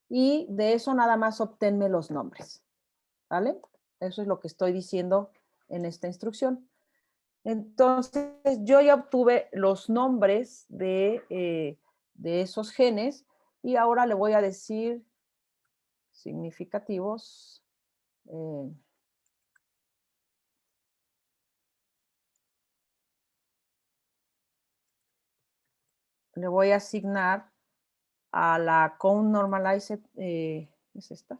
y de eso nada más obténme los nombres, ¿vale? Eso es lo que estoy diciendo en esta instrucción. Entonces, yo ya obtuve los nombres de esos genes y ahora le voy a decir significativos. Le voy a asignar a la countNormalized, es esta.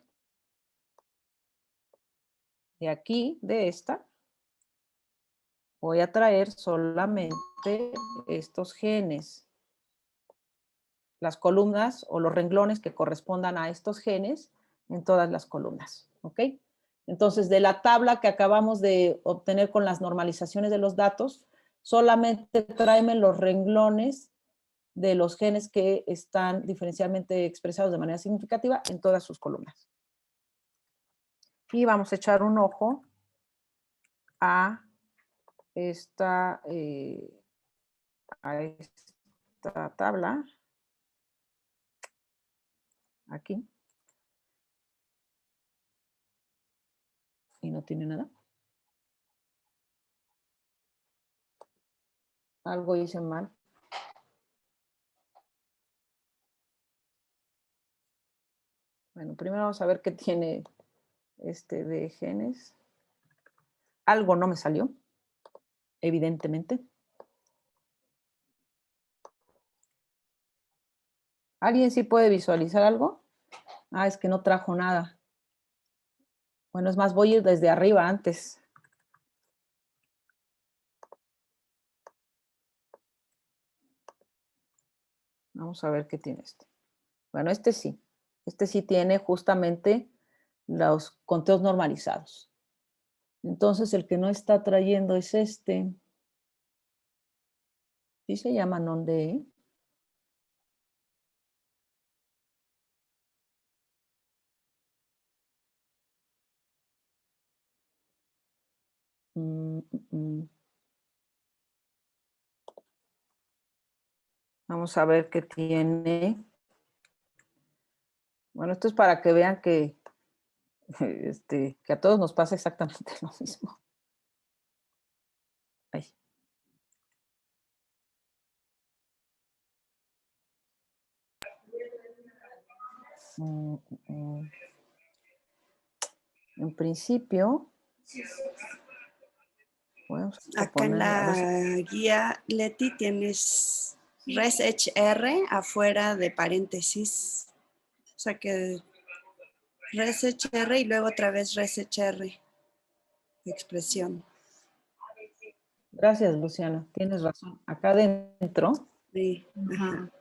De aquí, de esta, voy a traer solamente estos genes. Las columnas o los renglones que correspondan a estos genes en todas las columnas, ¿ok? Entonces, de la tabla que acabamos de obtener con las normalizaciones de los datos, solamente tráeme los renglones de los genes que están diferencialmente expresados de manera significativa en todas sus columnas. Y vamos a echar un ojo a esta tabla. Aquí. Y no tiene nada. Algo hice mal. Bueno, primero vamos a ver qué tiene de genes. Algo no me salió, evidentemente. ¿Alguien sí puede visualizar algo? Ah, es que no trajo nada. Bueno, es más, voy a ir desde arriba antes. Vamos a ver qué tiene este. Bueno, este sí. Este sí tiene justamente los conteos normalizados. Entonces, el que no está trayendo es este. Sí se llama non-de. Vamos a ver qué tiene. Bueno, esto es para que vean que a todos nos pasa exactamente lo mismo. Ay. En principio, acá en la guía, Leti, tienes ResHR afuera de paréntesis. O sea que ResHR y luego otra vez ResHR. expresión. Gracias, Luciana. Tienes razón. Acá adentro. Sí, ajá.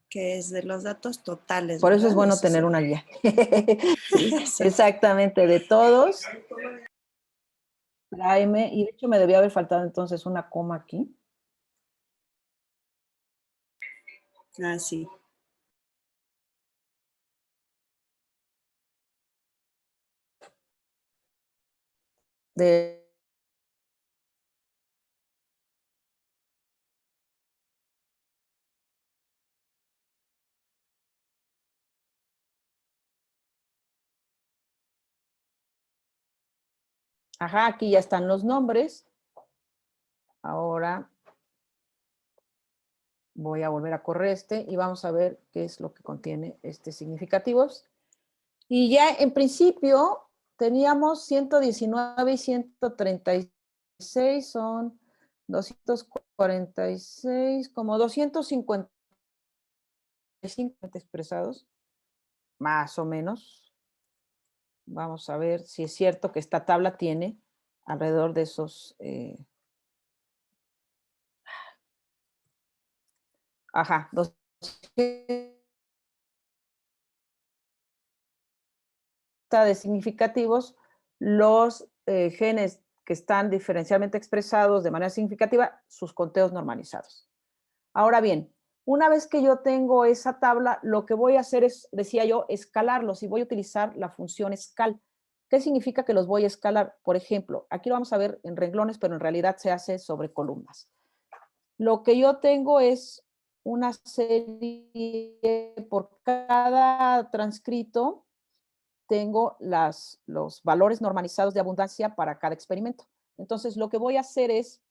Que es de los datos totales. Por eso es ¿verdad? bueno Eso tener sí. una guía. Sí. Exactamente, de todos. Tráeme, y de hecho me debía haber faltado entonces una coma aquí. Ah, sí. De Ajá, aquí ya están los nombres. Ahora voy a volver a correr este y vamos a ver qué es lo que contiene significativos. Y ya en principio teníamos 119 y 136, son 246, como 255 expresados, más o menos. Vamos a ver si es cierto que esta tabla tiene alrededor de esos... ajá, 200 de significativos, los genes que están diferencialmente expresados de manera significativa, sus conteos normalizados. Ahora bien, una vez que yo tengo esa tabla, lo que voy a hacer es, decía yo, escalarlos y voy a utilizar la función escal. ¿Qué significa que los voy a escalar? Por ejemplo, aquí lo vamos a ver en renglones, pero en realidad se hace sobre columnas. Lo que yo tengo es una serie por cada transcrito, tengo los valores normalizados de abundancia para cada experimento. Entonces, lo que voy a hacer es,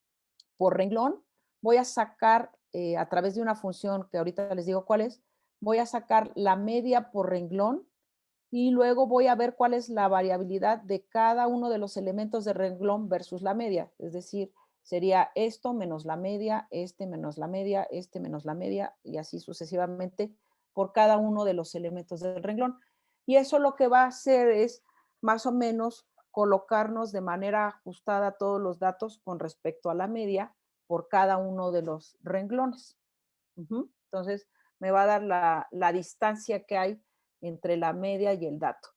por renglón, voy a sacar, a través de una función que ahorita les digo cuál es, voy a sacar la media por renglón y luego voy a ver cuál es la variabilidad de cada uno de los elementos de renglón versus la media. Es decir, sería esto menos la media, este menos la media, este menos la media, y así sucesivamente por cada uno de los elementos del renglón. Y eso lo que va a hacer es más o menos colocarnos de manera ajustada todos los datos con respecto a la media por cada uno de los renglones. Entonces, me va a dar la distancia que hay entre la media y el dato.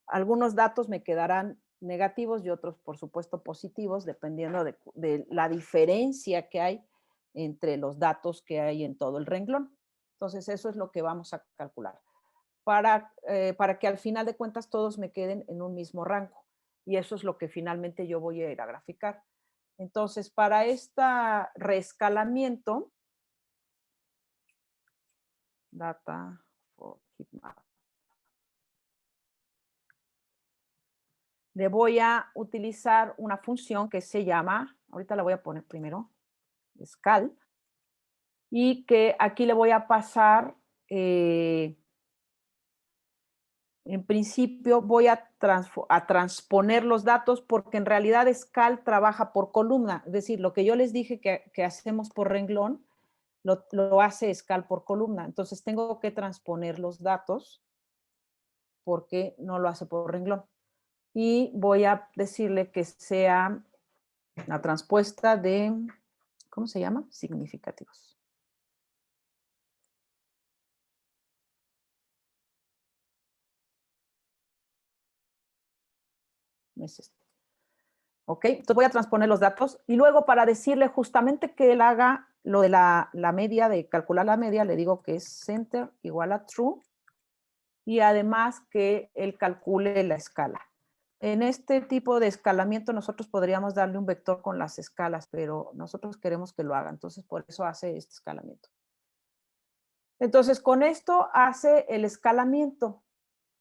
Algunos datos me quedarán negativos y otros, por supuesto, positivos, dependiendo de la diferencia que hay entre los datos que hay en todo el renglón. Entonces, eso es lo que vamos a calcular. Para que al final de cuentas todos me queden en un mismo rango. Y eso es lo que finalmente yo voy a ir a graficar. Entonces, para este reescalamiento, data for heat map, le voy a utilizar una función que se llama, ahorita la voy a poner primero, scal, y que aquí le voy a pasar, en principio voy a transponer los datos porque en realidad scal trabaja por columna, es decir, lo que yo les dije que hacemos por renglón, lo hace scal por columna, entonces tengo que transponer los datos porque no lo hace por renglón. Y voy a decirle que sea la transpuesta de, ¿cómo se llama? Significativos. Es este. Ok, entonces voy a transponer los datos y luego para decirle justamente que él haga lo de la media, de calcular la media, le digo que es center igual a true y además que él calcule la escala. En este tipo de escalamiento nosotros podríamos darle un vector con las escalas, pero nosotros queremos que lo haga, entonces por eso hace este escalamiento. Entonces con esto hace el escalamiento,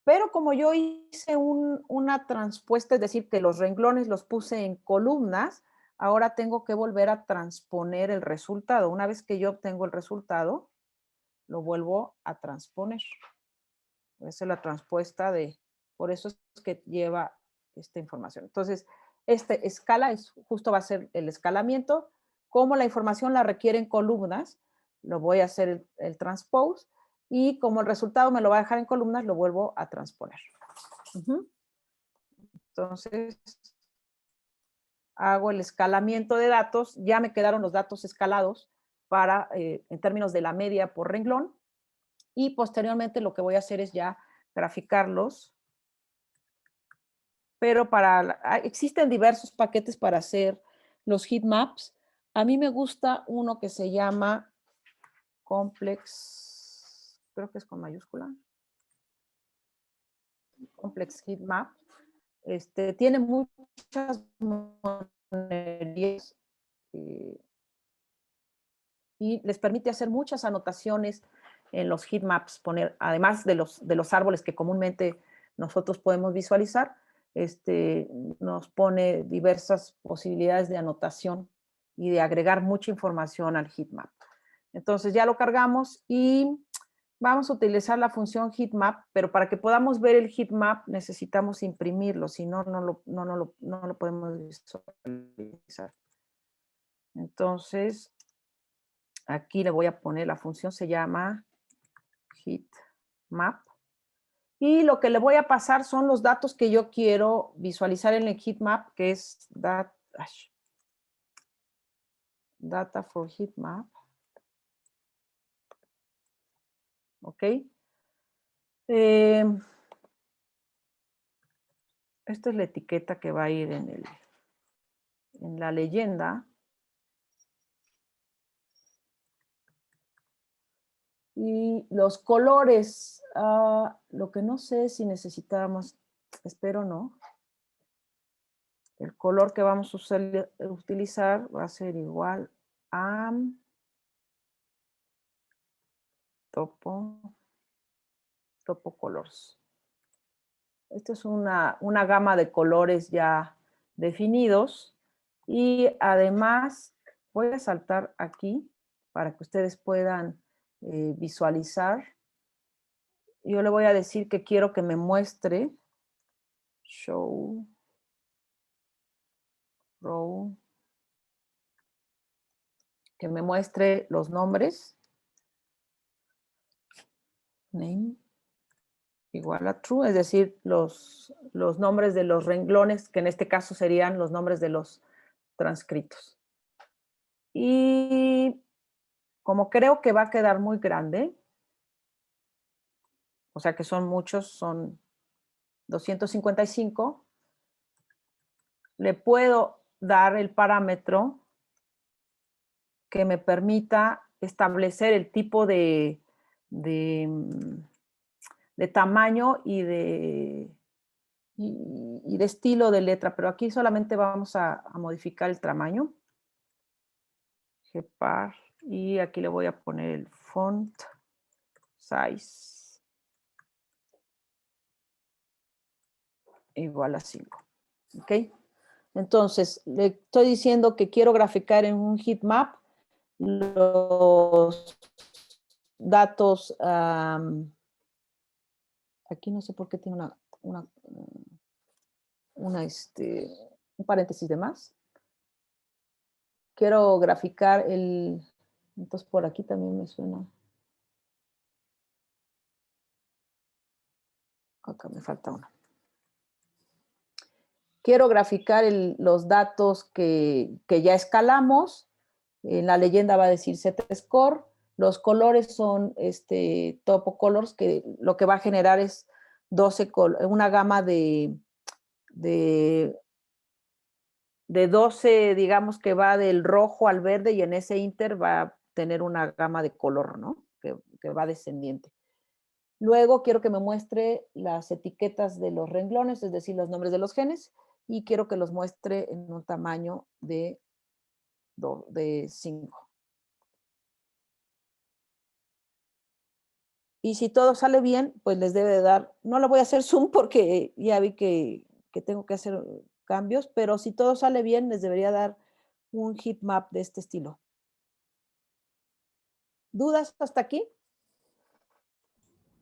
pero como yo hice una transpuesta, es decir, que los renglones los puse en columnas, ahora tengo que volver a transponer el resultado. Una vez que yo obtengo el resultado, lo vuelvo a transponer. Esa es la transpuesta por eso es que lleva esta información. Entonces, escala justo va a ser el escalamiento. Como la información la requiere en columnas, lo voy a hacer el transpose y como el resultado me lo va a dejar en columnas, lo vuelvo a transponer. Entonces, hago el escalamiento de datos, ya me quedaron los datos escalados para, en términos de la media por renglón, y posteriormente lo que voy a hacer es ya graficarlos, pero existen diversos paquetes para hacer los heat maps. A mí me gusta uno que se llama Complex, creo que es con mayúscula, Complex Heat Map. Tiene muchas monerías y les permite hacer muchas anotaciones en los heat maps, además de los árboles que comúnmente nosotros podemos visualizar, nos pone diversas posibilidades de anotación y de agregar mucha información al heat map. Entonces ya lo cargamos y vamos a utilizar la función heatmap, pero para que podamos ver el heatmap necesitamos imprimirlo, si no, no lo podemos visualizar. Entonces, aquí le voy a poner, la función se llama heatmap, y lo que le voy a pasar son los datos que yo quiero visualizar en el heatmap, que es data for heatmap. ¿Ok? Esta es la etiqueta que va a ir en la leyenda. Y los colores, lo que no sé si necesitamos, espero no. El color que vamos a utilizar va a ser igual a Topo Colors. Esta es una gama de colores ya definidos, y además voy a saltar aquí para que ustedes puedan visualizar. Yo le voy a decir que quiero que me muestre show row, que me muestre los nombres, name igual a true, es decir, los nombres de los renglones, que en este caso serían los nombres de los transcritos. Y como creo que va a quedar muy grande, o sea que son muchos, son 255, le puedo dar el parámetro que me permita establecer el tipo de tamaño y de estilo de letra, pero aquí solamente vamos a modificar el tamaño. Gepard, y aquí le voy a poner el font size igual a 5. ¿Ok? Entonces, le estoy diciendo que quiero graficar en un heatmap los datos. Aquí no sé por qué tiene un paréntesis de más. Quiero graficar entonces por aquí también me suena. Acá me falta uno. Quiero graficar los datos que ya escalamos. En la leyenda va a decir set score. Los colores son Topo Colors, que lo que va a generar es una gama de 12, digamos, que va del rojo al verde, y en ese inter va a tener una gama de color, ¿no? Que va descendiente. Luego quiero que me muestre las etiquetas de los renglones, es decir, los nombres de los genes, y quiero que los muestre en un tamaño de 5. Y si todo sale bien, pues les debe de dar, no le voy a hacer zoom porque ya vi que tengo que hacer cambios, pero si todo sale bien, les debería dar un heatmap de este estilo. ¿Dudas hasta aquí?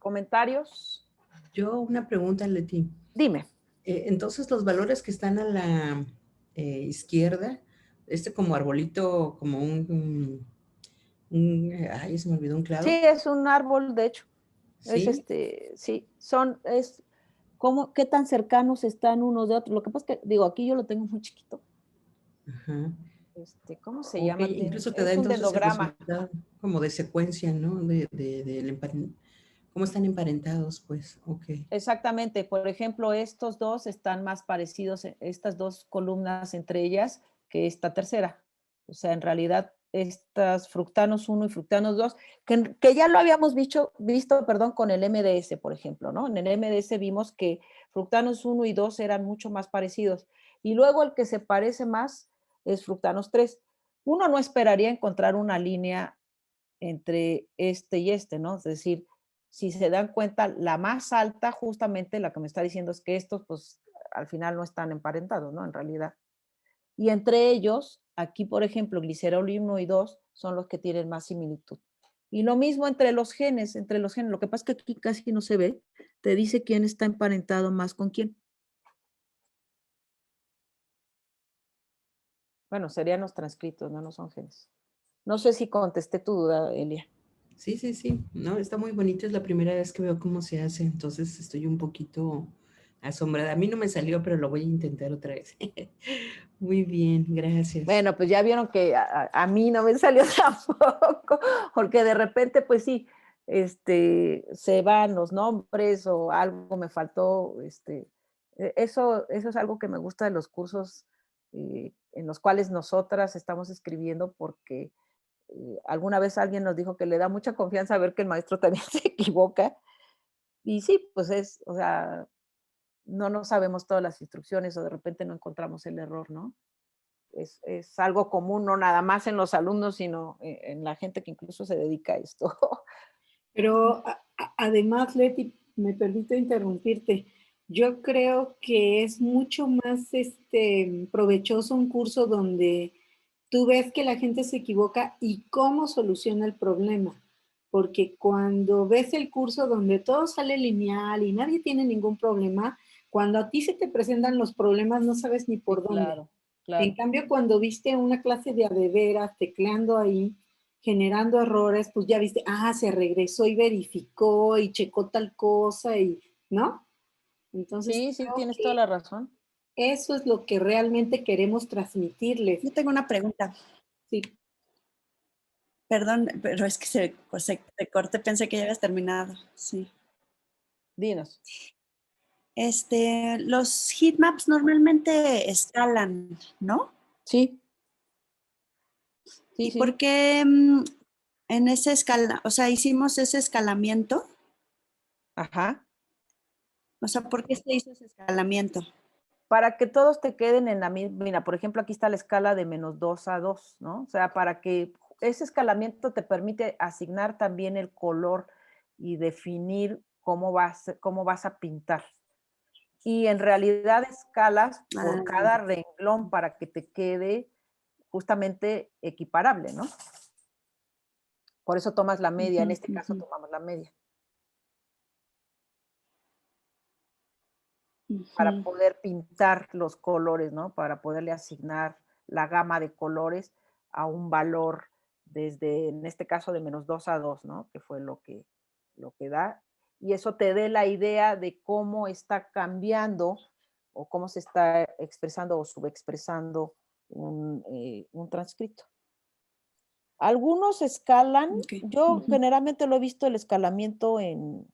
¿Comentarios? Yo una pregunta, Leti. Dime. Entonces, los valores que están a la izquierda, como arbolito, como ay, se me olvidó un clado. Sí, es un árbol, de hecho. ¿Sí? Sí, qué tan cercanos están unos de otros. Lo que pasa es que, digo, aquí yo lo tengo muy chiquito. Ajá. ¿Cómo se Ok, llama? incluso te da Es un entonces el dendrograma. resultado como de secuencia, ¿no? ¿Cómo están emparentados? Pues, ok. Exactamente. Por ejemplo, estos dos están más parecidos, estas dos columnas entre ellas, que esta tercera. O sea, en realidad, estas fructanos 1 y fructanos 2, que ya lo habíamos visto, perdón, con el MDS, por ejemplo, ¿no? En el MDS vimos que fructanos 1 y 2 eran mucho más parecidos. Y luego el que se parece más es fructanos 3. Uno no esperaría encontrar una línea entre este y este, ¿no? Es decir, si se dan cuenta, la más alta, justamente la que me está diciendo es que estos, pues, al final no están emparentados, ¿no? En realidad. Y entre ellos, aquí, por ejemplo, glicerol 1 y 2 son los que tienen más similitud. Y lo mismo entre los genes, lo que pasa es que aquí casi no se ve, te dice quién está emparentado más con quién. Bueno, serían los transcritos, no son genes. No sé si contesté tu duda, Elia. Sí, sí, sí. No, está muy bonito. Es la primera vez que veo cómo se hace. Entonces estoy un poquito asombrada. A mí no me salió, pero lo voy a intentar otra vez. Muy bien, gracias. Bueno, pues ya vieron que a mí no me salió tampoco, porque de repente, pues sí, se van los nombres o algo me faltó, eso es algo que me gusta de los cursos en los cuales nosotras estamos escribiendo, porque alguna vez alguien nos dijo que le da mucha confianza ver que el maestro también se equivoca, y sí, pues o sea, no sabemos todas las instrucciones o de repente no encontramos el error, ¿no? Es algo común, no nada más en los alumnos, sino en la gente que incluso se dedica a esto. Pero además, Leti, me permito interrumpirte. Yo creo que es mucho más provechoso un curso donde tú ves que la gente se equivoca y cómo soluciona el problema. Porque cuando ves el curso donde todo sale lineal y nadie tiene ningún problema, cuando a ti se te presentan los problemas no sabes ni Sí, por dónde. claro, En claro. cambio, cuando viste una clase de a de veras, tecleando ahí, generando errores, pues ya viste, se regresó y verificó y checó tal cosa y, ¿no? Entonces, Sí, sí, creo tienes toda que la razón. eso es lo que realmente queremos transmitirles. Yo tengo una pregunta. Sí. Perdón, pero es que se corte, pensé que ya habías terminado. Sí. Dinos. Los heatmaps normalmente escalan, ¿no? Sí, sí, ¿Y por sí. qué en ese o sea, hicimos ese escalamiento? Ajá. O sea, ¿por qué se hizo ese escalamiento? Para que todos te queden en la misma, mira, por ejemplo, aquí está la escala de -2 a 2, ¿no? O sea, para que ese escalamiento te permite asignar también el color y definir cómo vas a pintar. Y en realidad escalas por Ah, cada renglón para que te quede justamente equiparable, ¿no? Por eso tomas la media, en Ujú, este caso ujú, tomamos la media, para ujú. poder pintar los colores, ¿no? Para poderle asignar la gama de colores a un valor desde, en este caso, de -2 a 2, ¿no? Que fue lo que da. Y eso te dé la idea de cómo está cambiando o cómo se está expresando o subexpresando un transcrito. Algunos escalan, ok. yo Ujú. generalmente lo he visto el escalamiento en,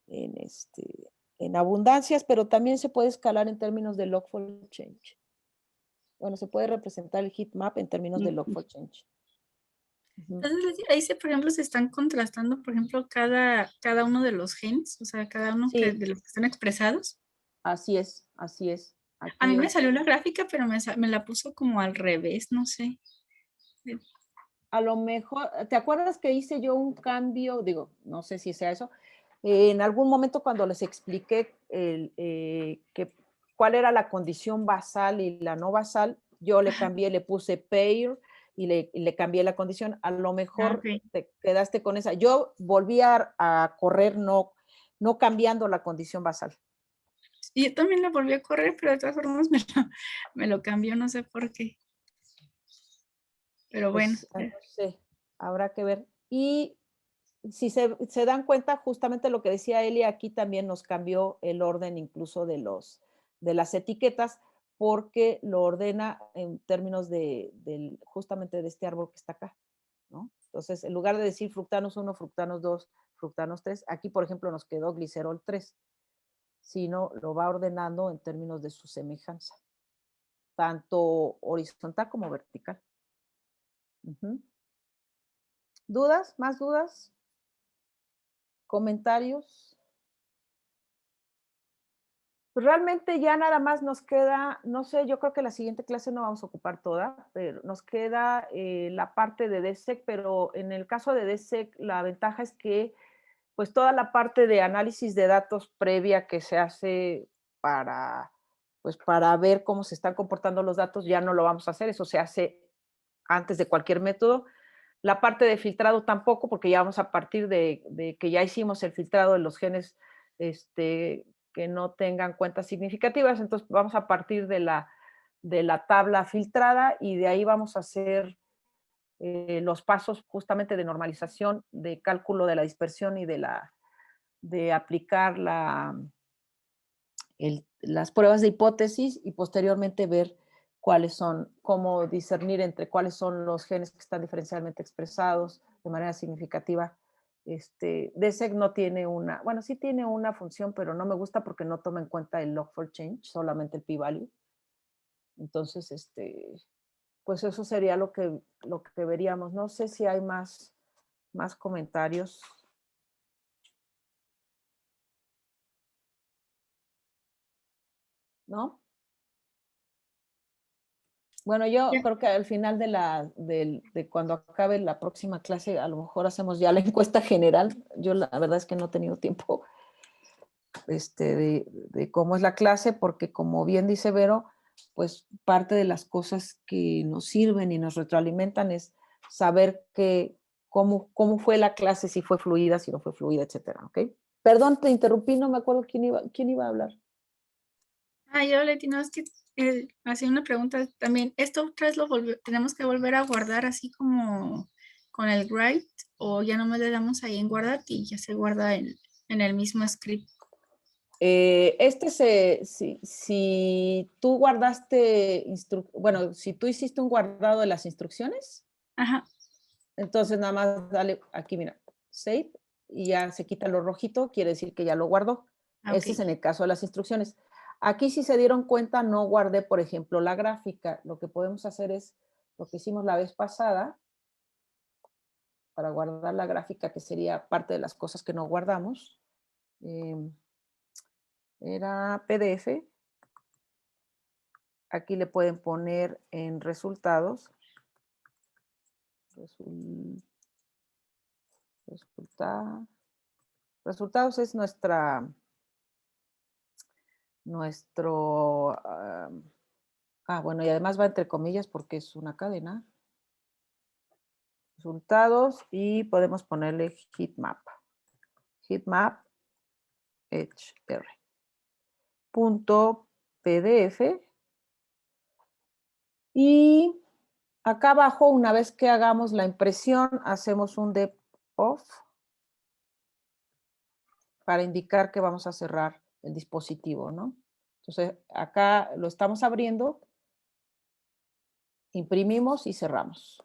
este, en abundancias, pero también se puede escalar en términos de log-fold change. Bueno, se puede representar el heat map en términos de Ujú. log-fold change. Ujú. Entonces, ahí se, por ejemplo, se están contrastando, por ejemplo, cada uno de los genes, o sea, cada uno Sí, de los que están expresados. así es, así es. A Aquí mí me es, salió la gráfica, pero me la puso como al revés, no sé. a lo mejor, ¿te acuerdas que hice yo un cambio? Digo, no sé si sea eso. En algún momento cuando les expliqué cuál era la condición basal y la no basal, yo le cambié, le puse pair y le cambié la condición. A lo Ah, mejor ok. te quedaste con esa. Yo volví a correr no cambiando la condición basal. Y yo también la volví a correr, pero de todas formas me lo cambió, no sé por qué. Pero bueno, Pues no sé, habrá que ver. Y si se dan cuenta, justamente lo que decía Eli, aquí también nos cambió el orden incluso de las etiquetas, porque lo ordena en términos justamente de este árbol que está acá, ¿no? Entonces, en lugar de decir fructanos 1, fructanos 2, fructanos 3, aquí, por ejemplo, nos quedó glicerol 3, sino lo va ordenando en términos de su semejanza, tanto horizontal como vertical. Ujú. ¿Dudas? ¿Más dudas? ¿Comentarios? Pues realmente ya nada más nos queda, no sé, yo creo que la siguiente clase no vamos a ocupar toda, pero nos queda la parte de DSEC, pero en el caso de DSEC la ventaja es que pues toda la parte de análisis de datos previa que se hace pues para ver cómo se están comportando los datos ya no lo vamos a hacer, eso se hace antes de cualquier método. La parte de filtrado tampoco, porque ya vamos a partir de que ya hicimos el filtrado de los genes que no tengan cuentas significativas, entonces vamos a partir de la tabla filtrada y de ahí vamos a hacer los pasos justamente de normalización, de cálculo de la dispersión y de aplicar las pruebas de hipótesis y posteriormente ver cómo discernir entre cuáles son los genes que están diferencialmente expresados de manera significativa. DSEC no tiene bueno, sí tiene una función, pero no me gusta porque no toma en cuenta el log for change, solamente el p-value. Entonces, pues eso sería lo que veríamos. No sé si hay más comentarios. ¿No? Bueno, yo creo que al final de cuando acabe la próxima clase, a lo mejor hacemos ya la encuesta general. Yo la verdad es que no he tenido tiempo de cómo es la clase, porque como bien dice Vero, pues parte de las cosas que nos sirven y nos retroalimentan es saber cómo fue la clase, si fue fluida, si no fue fluida, etcétera, ¿ok? Perdón, te interrumpí, no me acuerdo quién iba a hablar. Yo, Leti, no, es que hacía una pregunta también. ¿Esto otra vez tenemos que volver a guardar así como con el write o ya nomás le damos ahí en guardar y ya se guarda en el mismo script? Si tú guardaste, bueno, si tú hiciste un guardado de las instrucciones, Ajá. entonces nada más dale aquí, mira, save, y ya se quita lo rojito, quiere decir que ya lo guardó. Ese es en el caso de las instrucciones. Aquí, si se dieron cuenta, no guardé, por ejemplo, la gráfica. Lo que podemos hacer es lo que hicimos la vez pasada, para guardar la gráfica, que sería parte de las cosas que no guardamos. Era PDF. Aquí le pueden poner en resultados. Resultados es bueno, y además va entre comillas porque es una cadena. Resultados, y podemos ponerle heatmap. Heatmap HR. .pdf. Y acá abajo, una vez que hagamos la impresión, hacemos un dep off para indicar que vamos a cerrar el dispositivo, ¿no? Entonces, acá lo estamos abriendo, imprimimos y cerramos.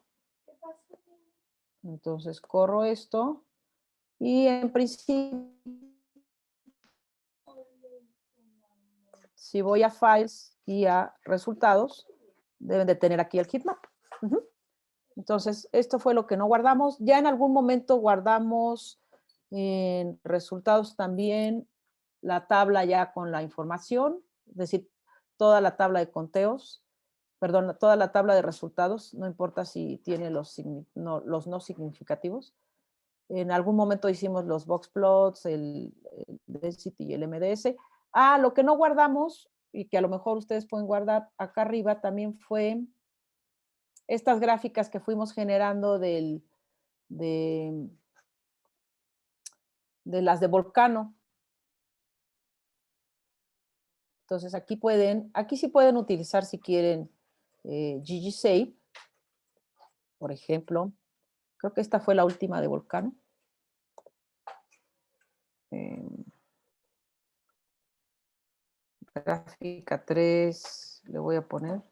Entonces, corro esto y en principio, si voy a Files y a Resultados, deben de tener aquí el heatmap. Entonces, esto fue lo que no guardamos. Ya en algún momento guardamos en resultados también la tabla ya con la información, es decir, toda la tabla de conteos, perdón, toda la tabla de resultados, no importa si tiene los no significativos. En algún momento hicimos los box plots, el density y el MDS. Lo que no guardamos y que a lo mejor ustedes pueden guardar acá arriba también fue estas gráficas que fuimos generando de las de Volcano. Entonces aquí sí pueden utilizar si quieren ggSape, por ejemplo. Creo que esta fue la última de Volcano. gráfica 3 le voy a poner,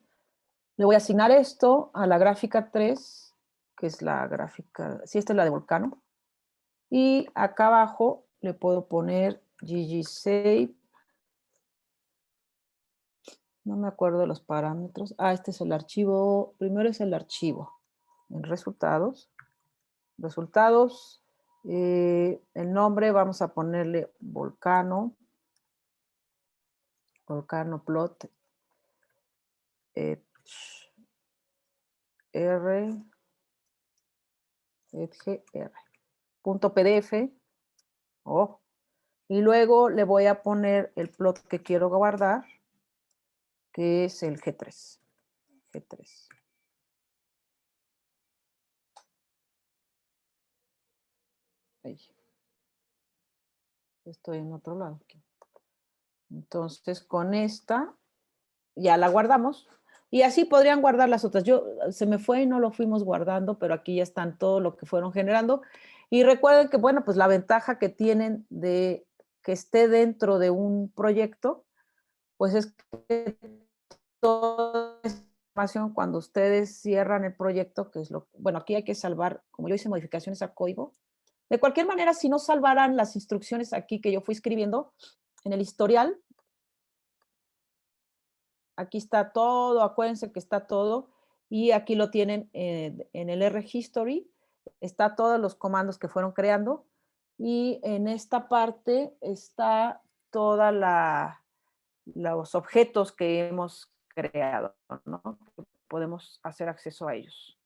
le voy a asignar esto a la gráfica 3, que es la gráfica, sí, esta es la de Volcano, y acá abajo le puedo poner ggShape, no me acuerdo de los parámetros, este es el archivo, primero es el archivo, en resultados, el nombre vamos a ponerle Volcano plot .pdf, y luego le voy a poner el plot que quiero guardar, que es el G3. Ahí. Estoy en otro lado aquí. Entonces, con esta ya la guardamos. Y así podrían guardar las otras. Se me fue y no lo fuimos guardando, pero aquí ya están todo lo que fueron generando. Y recuerden que, bueno, pues la ventaja que tienen de que esté dentro de un proyecto, pues es que toda esta información, cuando ustedes cierran el proyecto, que es bueno, aquí hay que salvar, como yo hice modificaciones al código. De cualquier manera, si no salvaran las instrucciones aquí que yo fui escribiendo en el historial, aquí está todo, acuérdense que está todo, y aquí lo tienen en el R-History, está todos los comandos que fueron creando, y en esta parte está toda los objetos que hemos creado, ¿no? Podemos hacer acceso a ellos.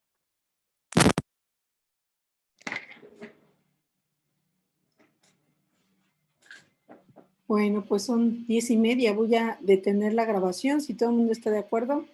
Bueno, pues son 10:30. Voy a detener la grabación si todo el mundo está de acuerdo.